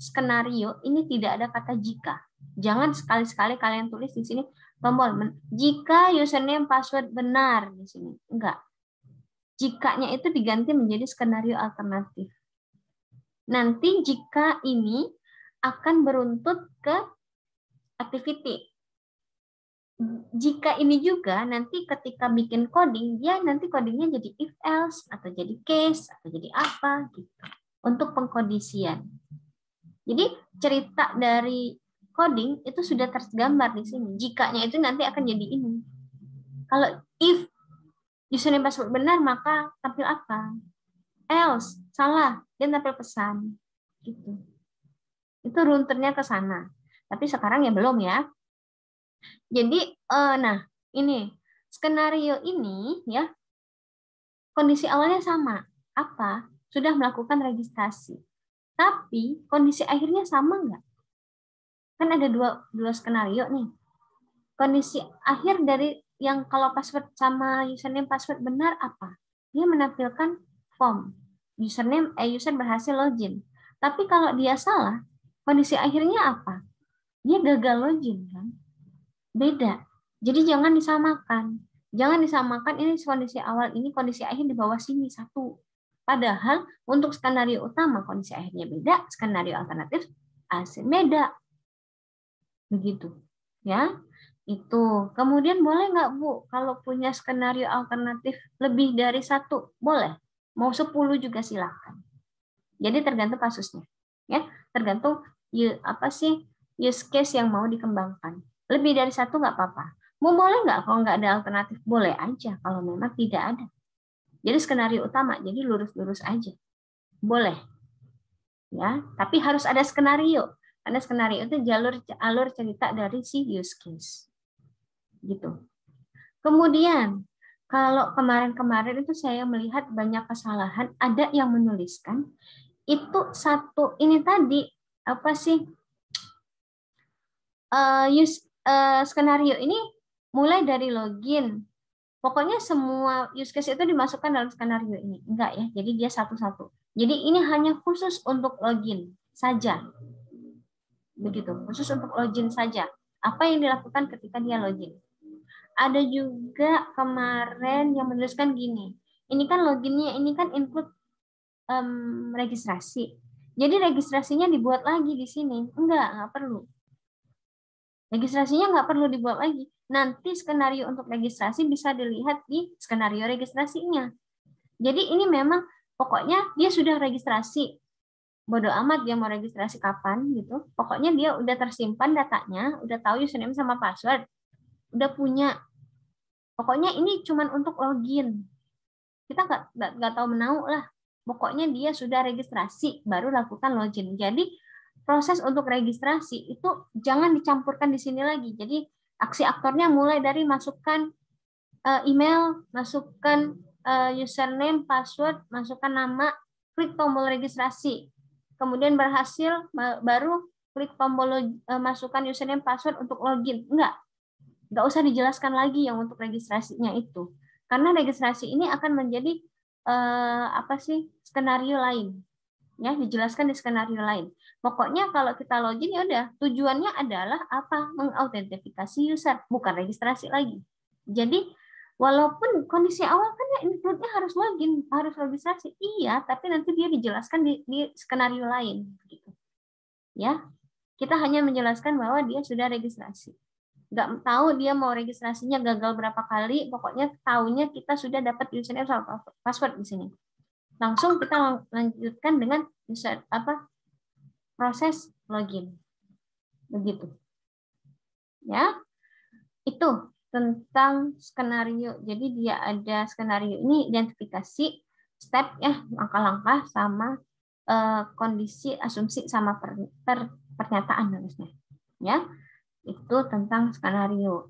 skenario ini tidak ada kata jika. Jangan sekali-sekali kalian tulis di sini tombol jika username password benar di sini. Enggak. Jikanya itu diganti menjadi skenario alternatif. Nanti jika ini akan beruntut ke activity. jika ini juga nanti ketika bikin coding, dia nanti codingnya jadi if else atau jadi case atau jadi apa gitu untuk pengkondisian. Jadi cerita dari coding itu sudah tergambar di sini. Jikanya itu nanti akan jadi ini. Kalau if username password benar maka tampil apa? Else salah dia tampil pesan gitu. Itu runturnya ke sana. Tapi sekarang ya belum ya. Jadi nah ini skenario ini ya kondisi awalnya sama. Apa? Sudah melakukan registrasi. Tapi kondisi akhirnya sama nggak? Kan ada dua skenario nih. Kondisi akhir dari yang kalau password sama username password benar apa? Dia menampilkan form. User berhasil login. Tapi kalau dia salah, kondisi akhirnya apa? Dia gagal login kan? Beda. Jadi jangan disamakan. Jangan disamakan ini kondisi awal, ini kondisi akhir di bawah sini satu. Padahal untuk skenario utama kondisi akhirnya beda, skenario alternatif hasil beda. Begitu. Ya. Itu. Kemudian boleh nggak Bu kalau punya skenario alternatif lebih dari satu? Boleh. Mau 10 juga silakan. Jadi tergantung kasusnya. Ya, tergantung apa sih use case yang mau dikembangkan. Lebih dari satu nggak apa-apa. Mau boleh nggak kalau nggak ada alternatif? Boleh aja kalau memang tidak ada. Jadi skenario utama, jadi lurus-lurus aja. Boleh. Ya, tapi harus ada skenario. Karena skenario itu alur cerita dari si use case. Gitu. Kemudian, kalau kemarin-kemarin itu saya melihat banyak kesalahan, ada yang menuliskan itu satu ini tadi apa sih skenario ini mulai dari login. Pokoknya semua use case itu dimasukkan dalam skenario ini. Enggak ya, jadi dia satu-satu. Jadi ini hanya khusus untuk login saja. Begitu, khusus untuk login saja. Apa yang dilakukan ketika dia login. Ada juga kemarin yang menuliskan gini. Ini kan loginnya, ini kan include registrasi. Jadi registrasinya dibuat lagi di sini. Enggak perlu. Registrasinya nggak perlu dibuat lagi. Nanti skenario untuk registrasi bisa dilihat di skenario registrasinya. Jadi ini memang pokoknya dia sudah registrasi. Bodoh amat dia mau registrasi kapan gitu. Pokoknya dia udah tersimpan datanya, udah tahu username sama password, udah punya. Pokoknya ini cuma untuk login. Kita nggak tahu menau lah. Pokoknya dia sudah registrasi, baru lakukan login. Jadi proses untuk registrasi itu jangan dicampurkan di sini lagi. Jadi aksi aktornya mulai dari masukkan email, masukkan username, password, masukkan nama, klik tombol registrasi. Kemudian berhasil, baru klik tombol masukkan username, password untuk login. Nggak usah dijelaskan lagi yang untuk registrasinya itu. Karena registrasi ini akan menjadi apa sih skenario lain. Ya, dijelaskan di skenario lain. Pokoknya kalau kita login ya udah, tujuannya adalah apa? Mengautentifikasi user, bukan registrasi lagi. Jadi walaupun kondisi awal kan ya include-nya harus login, harus registrasi. Iya, tapi nanti dia dijelaskan di skenario lain gitu. Ya. Kita hanya menjelaskan bahwa dia sudah registrasi. Nggak tahu dia mau registrasinya gagal berapa kali, pokoknya tahunya kita sudah dapat username sama password di sini. Langsung kita lanjutkan dengan proses login. Begitu. Ya. Itu tentang skenario. Jadi dia ada skenario ini identifikasi step ya, langkah-langkah sama kondisi, asumsi sama pernyataan harusnya. Ya. Itu tentang skenario.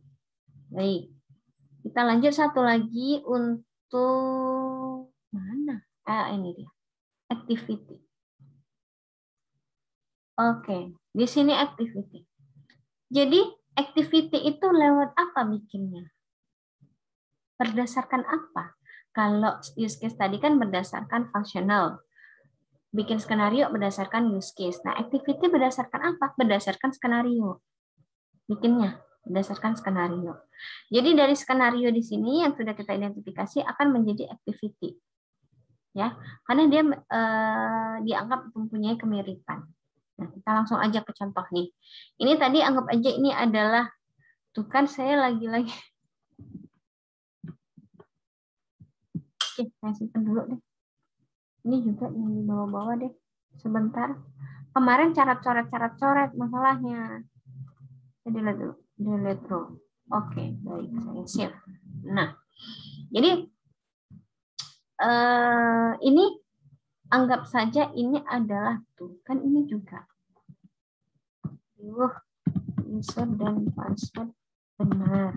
Baik. Kita lanjut satu lagi untuk mana? Ini dia. Activity. Oke, di sini activity. Jadi activity itu lewat apa bikinnya? Berdasarkan apa? Kalau use case tadi kan berdasarkan functional. Bikin skenario berdasarkan use case. Nah, activity berdasarkan apa? Berdasarkan skenario. Bikinnya berdasarkan skenario. Jadi dari skenario di sini yang sudah kita identifikasi akan menjadi activity. Ya, karena dia dianggap mempunyai kemiripan. Nah, kita langsung aja ke contoh nih. Ini tadi anggap aja ini adalah Tuh kan saya lagi-lagi. Oke, saya simpan dulu deh. Ini juga yang di bawah-bawah deh. Sebentar. Kemarin coret-coret masalahnya. Jadi delete row. Oke, baik, saya save. Nah, jadi ini anggap saja ini adalah tuh kan ini juga. User dan password benar.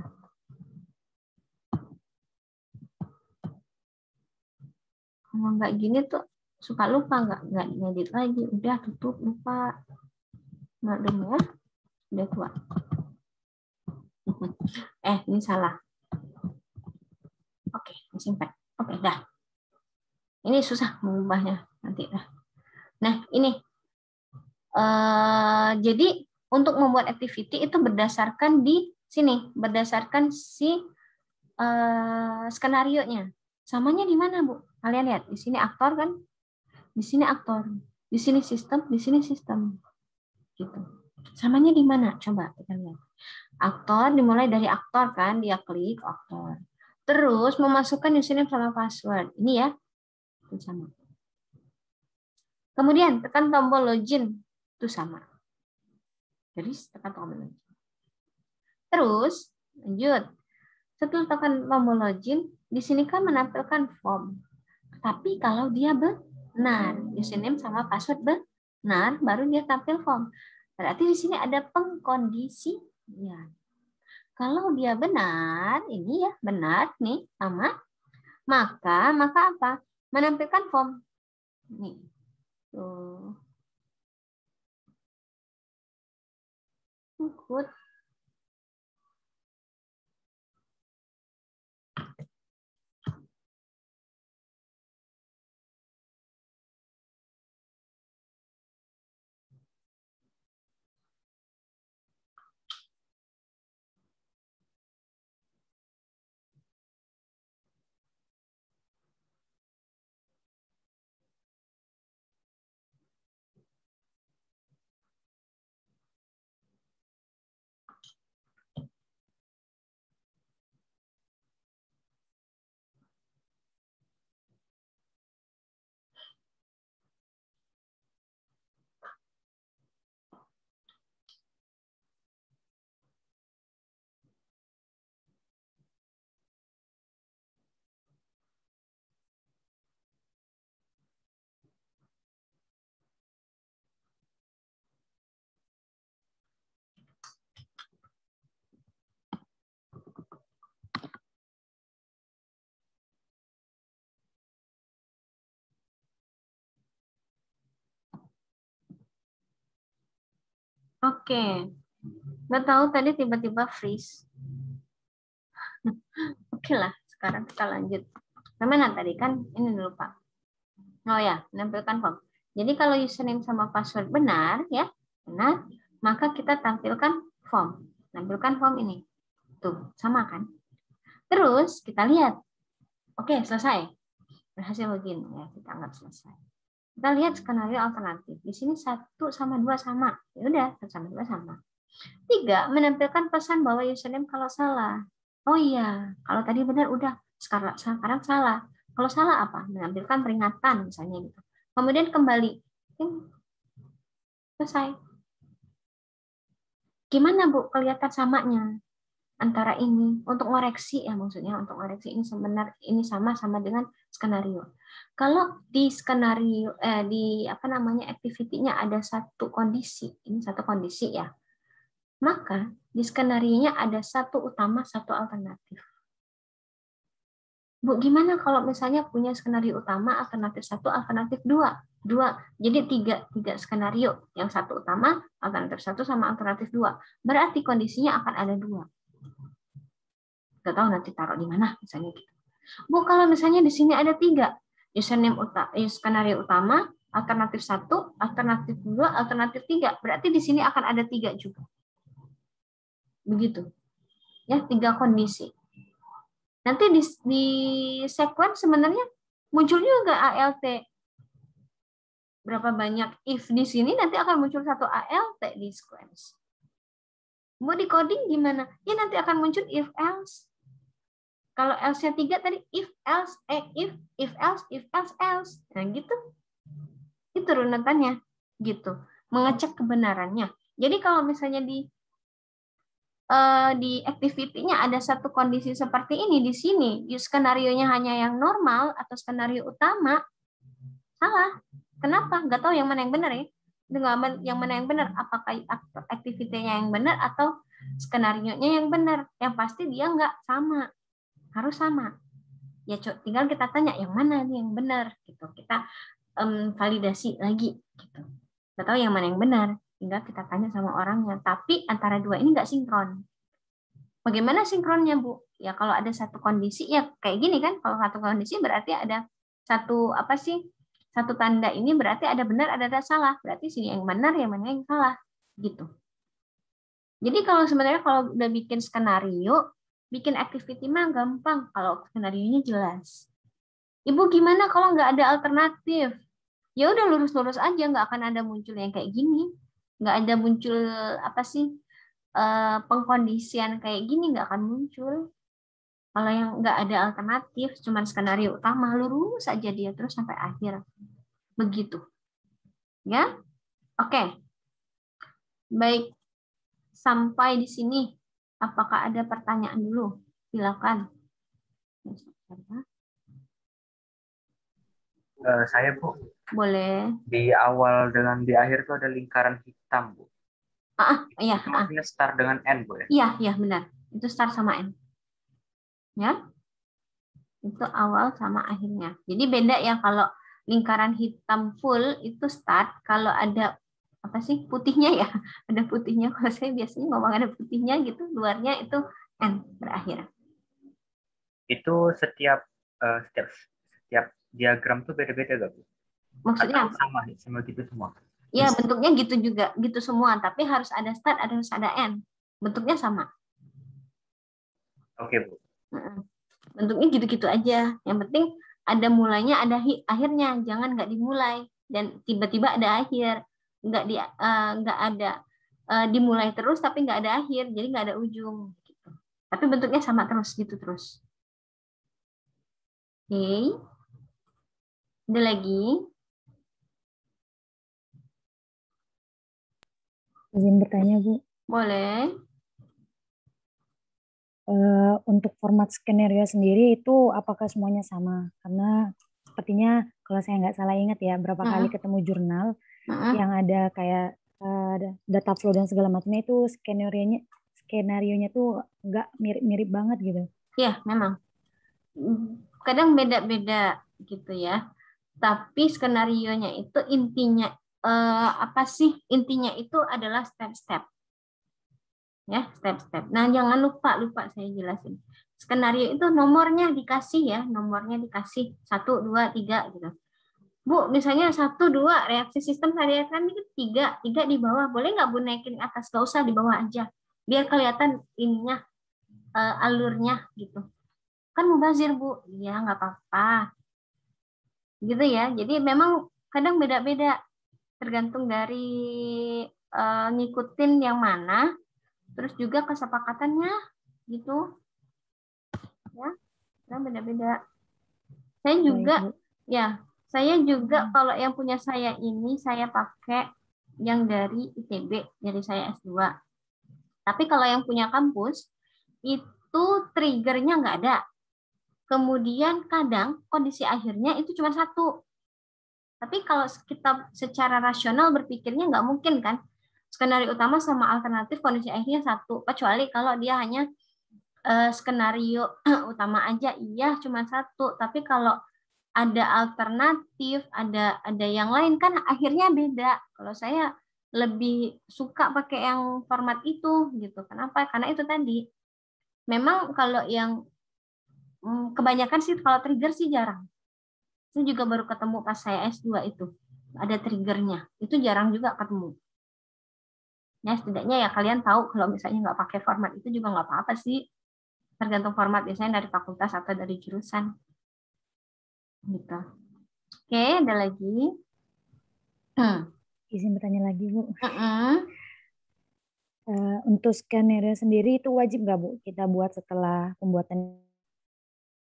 Kalau nggak gini tuh suka lupa, nggak ngedit lagi, udah tutup, lupa. Maklum ya, udah tua. Ini salah. Oke, simpan. Oke, dah. Ini susah mengubahnya nanti dah. Nah, ini jadi untuk membuat activity itu berdasarkan di sini, berdasarkan si skenario-nya. Samanya di mana, Bu? Kalian lihat, di sini aktor kan? Di sini aktor, di sini sistem, di sini sistem. Gitu. Samanya di mana? Coba kita lihat. Aktor dimulai dari aktor kan, dia klik aktor. Terus memasukkan username sama password. Ini ya. Itu sama. Kemudian tekan tombol login. Itu sama. Jadi tekan tombol login. Terus lanjut. Setelah tekan tombol login, di sini kan menampilkan form. Tapi kalau dia benar, username sama password benar, baru dia tampil form. Berarti di sini ada pengkondisian. Kalau dia benar, ini ya benar nih sama, maka apa? Menampilkan form. Nih. Tuh. Good. Oke. Nggak tahu tadi tiba-tiba freeze. Oke lah, sekarang kita lanjut. Gimana tadi kan? Ini dulu Pak. Oh ya, menampilkan form. Jadi kalau username sama password benar, ya benar, maka kita tampilkan form. Tampilkan form ini. Tuh, sama kan? Terus kita lihat. Oke, selesai. Berhasil login. Ya, kita anggap selesai. Kita lihat skenario alternatif. Di sini 1 sama 2 sama. Ya udah, 1 sama 2 sama. 3, menampilkan pesan bahwa username kalau salah. Oh iya, kalau tadi benar udah, sekarang salah. Kalau salah apa? Menampilkan peringatan misalnya gitu. Kemudian kembali. Selesai. Gimana Bu kelihatan samanya antara ini? Untuk ngoreksi ya maksudnya, untuk ngoreksi ini sebenarnya ini sama dengan skenario. Kalau di skenario di activity-nya ada satu kondisi, ini satu kondisi ya. Maka di skenario-nya ada satu utama, satu alternatif. Bu, gimana kalau misalnya punya skenario utama, alternatif 1, alternatif 2? Jadi tiga skenario. Yang satu utama, alternatif 1 sama alternatif 2. Berarti kondisinya akan ada 2. Nggak tahu nanti taruh di mana misalnya gitu. Bu, kalau misalnya di sini ada 3. Skenario utama, alternatif 1, alternatif 2, alternatif 3. Berarti di sini akan ada 3 juga. Begitu. Ya, 3 kondisi. Nanti di sequence sebenarnya muncul juga ALT. Berapa banyak if di sini nanti akan muncul satu ALT di sequence. Mau di coding gimana? Ya nanti akan muncul if else. Kalau else-nya 3 tadi if else, if else, if else, else. Nah gitu. Itu runutannya. Gitu. Mengecek kebenarannya. Jadi kalau misalnya di activity-nya ada satu kondisi seperti ini di sini, skenario-nya hanya yang normal atau skenario utama, salah. Kenapa? Nggak tahu yang mana yang benar ya. Yang mana yang benar? Apakah activity-nya yang benar atau skenario-nya yang benar? Yang pasti dia nggak sama. Harus sama. Ya tinggal kita tanya yang mana nih yang benar gitu. Kita validasi lagi gitu. Nggak tahu yang mana yang benar. Tinggal kita tanya sama orangnya. Tapi antara dua ini nggak sinkron. Bagaimana sinkronnya, Bu? Ya kalau ada satu kondisi ya kayak gini kan. Kalau satu kondisi berarti ada satu apa sih? Satu tanda ini berarti ada benar, ada salah. Berarti sini yang benar, yang mana yang salah. Gitu. Jadi kalau sebenarnya kalau udah bikin skenario, bikin activity mah gampang kalau skenarionya jelas. Ibu gimana kalau nggak ada alternatif? Ya udah lurus-lurus aja, nggak akan ada muncul yang kayak gini. Nggak ada muncul apa sih pengkondisian kayak gini nggak akan muncul. Kalau yang nggak ada alternatif, cuman skenario utama, lurus saja dia terus sampai akhir. Begitu. Ya? Oke. Baik. Sampai di sini. Apakah ada pertanyaan dulu? Silakan. Saya, Bu. Boleh. Di awal dengan di akhir tuh ada lingkaran hitam, Bu. Iya. Itu maksudnya start dengan N, Bu ya? Iya, benar. Itu start sama N. Ya. Itu awal sama akhirnya. Jadi beda ya kalau lingkaran hitam full itu start, kalau ada apa sih putihnya ya, ada putihnya. Kalau saya biasanya ngomong ada putihnya gitu, luarnya itu N berakhir. Itu setiap diagram tuh beda-beda gak, Bu? Maksudnya atau sama gitu semua? Ya bentuknya gitu juga, gitu semua, tapi harus ada start, harus ada N. Bentuknya sama. Oke, Bu. Bentuknya gitu-gitu aja. Yang penting ada mulainya, ada akhirnya. Jangan nggak dimulai dan tiba-tiba ada akhir. Nggak ada dimulai terus tapi nggak ada akhir, jadi nggak ada ujung. Gitu. Tapi bentuknya sama terus gitu terus. Oke. Ada lagi? Izin bertanya, Bu. Boleh. Untuk format skenario sendiri itu apakah semuanya sama? Karena sepertinya kalau saya nggak salah ingat ya, berapa kali ketemu jurnal yang ada kayak data flow dan segala macamnya itu skenario-nya tuh nggak mirip-mirip banget gitu. Iya, memang. Kadang beda-beda gitu ya. Tapi skenarionya itu intinya apa sih? Intinya itu adalah step-step. Ya, step-step. Nah, jangan lupa saya jelasin. Skenario itu nomornya dikasih ya, nomornya dikasih 1, 2, 3 gitu. Bu, misalnya 1, 2 reaksi sistem reaksi itu 3 di bawah. Boleh nggak Bu naikin atas? Nggak usah, di bawah aja. Biar kelihatan ininya alurnya gitu. Kan mubazir Bu. Iya, nggak apa-apa. Gitu ya. Jadi memang kadang beda-beda tergantung dari ngikutin yang mana, terus juga kesepakatannya gitu ya, kan beda-beda. Saya juga kalau yang punya saya ini saya pakai yang dari ITB, dari saya S2. Tapi kalau yang punya kampus itu triggernya nggak ada. Kemudian kadang kondisi akhirnya itu cuma satu. Tapi kalau kita secara rasional berpikirnya nggak mungkin kan. Skenario utama sama alternatif kondisi akhirnya satu. Kecuali kalau dia hanya skenario utama aja, iya cuma satu. Tapi kalau ada alternatif, ada yang lain kan akhirnya beda. Kalau saya lebih suka pakai yang format itu gitu. Kenapa? Karena itu tadi. Memang kalau yang kebanyakan sih kalau trigger sih jarang. Saya juga baru ketemu pas saya S2 itu. Ada triggernya. Itu jarang juga ketemu. Ya setidaknya ya kalian tahu kalau misalnya nggak pakai format itu juga nggak apa-apa sih. Tergantung format biasanya dari fakultas atau dari jurusan. Gitu. Oke, ada lagi. Izin bertanya lagi, Bu. Untuk skenario sendiri itu wajib nggak Bu kita buat setelah pembuatan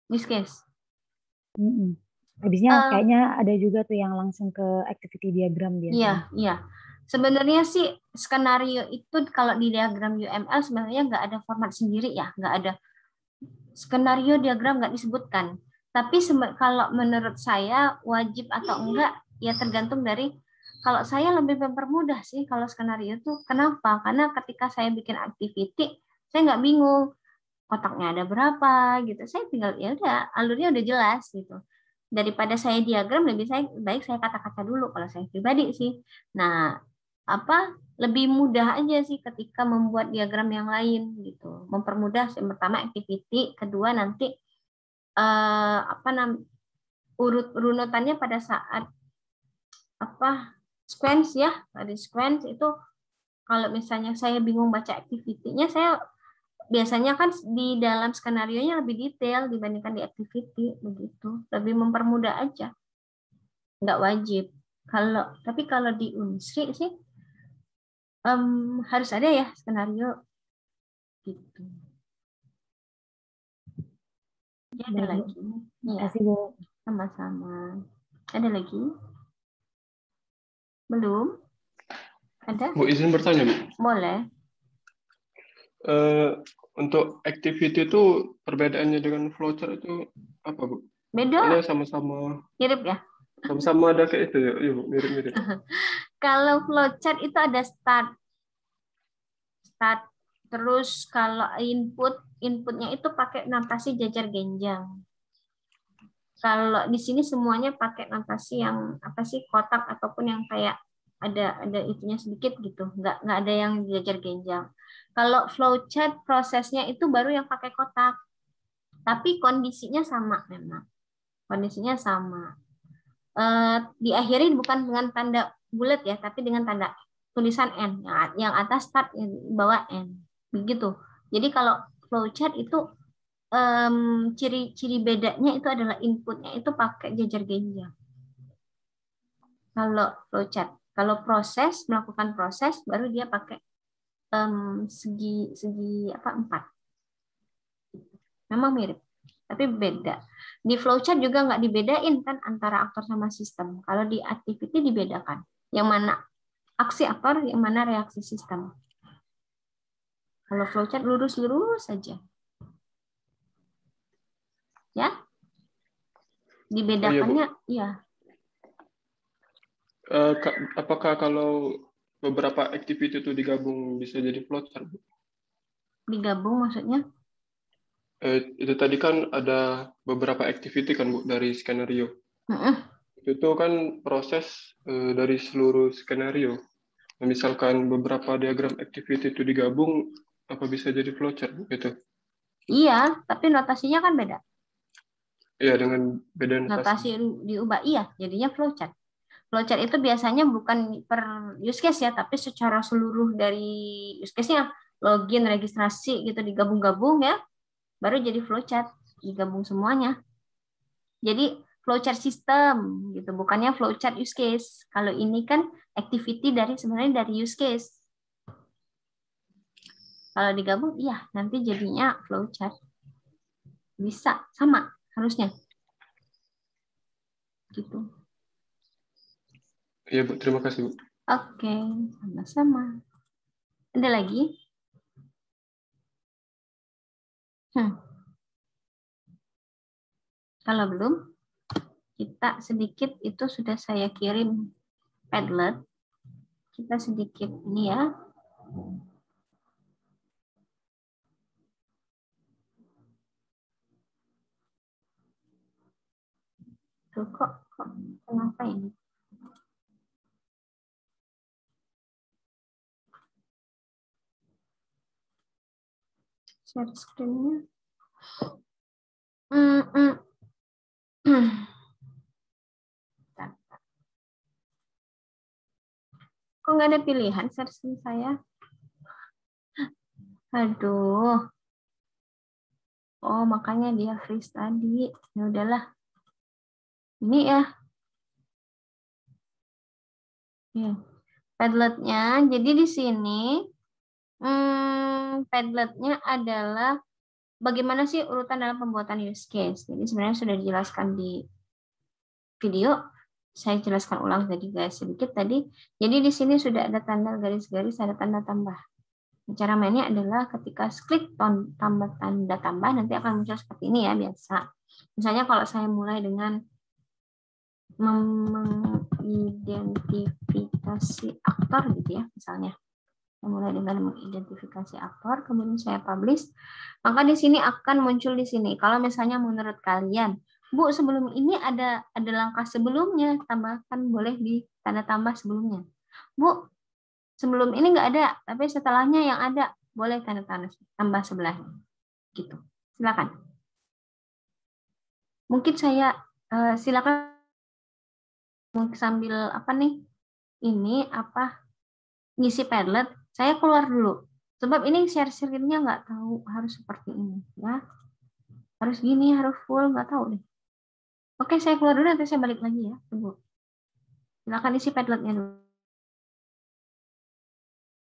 use case? Habisnya kayaknya ada juga tuh yang langsung ke activity diagram biasanya. Iya. Sebenarnya sih skenario itu kalau di diagram UML sebenarnya nggak ada format sendiri ya, nggak ada skenario diagram, nggak disebutkan. Tapi kalau menurut saya wajib atau enggak ya tergantung dari, kalau saya lebih mempermudah sih kalau skenario itu. Kenapa? Karena ketika saya bikin activity, saya nggak bingung kotaknya ada berapa gitu. Saya tinggal ya udah alurnya udah jelas gitu. Daripada saya diagram, lebih baik saya kata-kata dulu kalau saya pribadi sih. Nah, lebih mudah aja sih ketika membuat diagram yang lain gitu. Mempermudah yang pertama activity, kedua nanti urut runutannya pada saat sequence ya. Dari sequence itu kalau misalnya saya bingung baca activity-nya, saya biasanya kan di dalam skenario-nya lebih detail dibandingkan di activity begitu. Lebih mempermudah aja. Nggak wajib. Tapi kalau di Unsri sih harus ada ya skenario gitu. Ya, ada lagi. Terima kasih Bu. Sama-sama. Ada lagi? Belum? Ada? Bu, izin bertanya, Bu. Boleh. Untuk activity itu perbedaannya dengan flowchart itu apa, Bu? Beda. Soalnya sama-sama mirip ya? Sama-sama ada kayak itu ya, Bu, mirip-mirip. Kalau flowchart itu ada start. Terus kalau inputnya itu pakai notasi jajar genjang. Kalau di sini semuanya pakai notasi yang kotak ataupun yang kayak ada itunya sedikit gitu, nggak ada yang jajar genjang. Kalau flowchart prosesnya itu baru yang pakai kotak, tapi kondisinya sama memang, kondisinya sama. Diakhiri bukan dengan tanda bulat ya, tapi dengan tanda tulisan N, yang atas start, yang bawah N, begitu. Jadi kalau flowchart itu ciri bedanya itu adalah inputnya itu pakai jajar genjang. Kalau flowchart, kalau melakukan proses baru dia pakai segi 4. Memang mirip, tapi beda. Di flowchart juga nggak dibedain kan antara aktor sama sistem. Kalau di activity dibedakan. Yang mana aksi aktor, yang mana reaksi sistem. Kalau flowchart lurus-lurus saja. Ya? Dibedakannya, iya. Apakah kalau beberapa activity itu digabung bisa jadi flowchart? Digabung maksudnya? Itu tadi kan ada beberapa activity kan, Bu, dari skenario. Itu kan proses dari seluruh skenario. Nah, misalkan beberapa diagram activity itu digabung, apa bisa jadi flowchart, Bu, itu? Iya, tapi notasinya kan beda. Iya, dengan beda notasi diubah, iya, jadinya flowchart. Flowchart itu biasanya bukan per use case ya, tapi secara seluruh dari use case-nya, login, registrasi gitu digabung-gabung ya, baru jadi flowchart, digabung semuanya. Jadi flowchart sistem gitu, bukannya flowchart use case. Kalau ini kan activity sebenarnya dari use case. Kalau digabung, iya, nanti jadinya flowchart. Bisa, sama harusnya. Gitu. Iya, Bu. Terima kasih, Bu. Oke, sama-sama. Ada lagi? Kalau belum, kita sedikit itu sudah saya kirim Padlet. Kita sedikit ini ya. Tuh, kok kenapa ini? Share screen-nya. Kok nggak ada pilihan share screen saya? Aduh. Oh, makanya dia freeze tadi. Ya udahlah. Ini ya. Padletnya. Jadi di sini Padletnya adalah bagaimana sih urutan dalam pembuatan use case. Jadi sebenarnya sudah dijelaskan di video. Saya jelaskan ulang tadi guys sedikit tadi. Jadi di sini sudah ada tanda garis-garis, ada tanda tambah. Cara mainnya adalah ketika klik tambah tanda tambah nanti akan muncul seperti ini ya biasa. Misalnya kalau saya mulai dengan mengidentifikasi aktor gitu ya misalnya. Saya mulai dengan mengidentifikasi aktor, kemudian saya publish, maka di sini akan muncul di sini. Kalau misalnya menurut kalian, Bu, sebelum ini ada langkah sebelumnya, tambahkan boleh di tanda tambah sebelumnya. Bu, sebelum ini nggak ada, tapi setelahnya yang ada, boleh tanda tambah sebelahnya. Gitu. Silakan. Mungkin saya silakan sambil apa nih? Ini apa? Ngisi Padlet, saya keluar dulu. Sebab ini share screen-nya nggak tahu harus seperti ini ya. Harus gini, harus full, nggak tahu deh. Oke, saya keluar dulu nanti saya balik lagi ya. Tunggu. Silakan isi Padlet-nya dulu.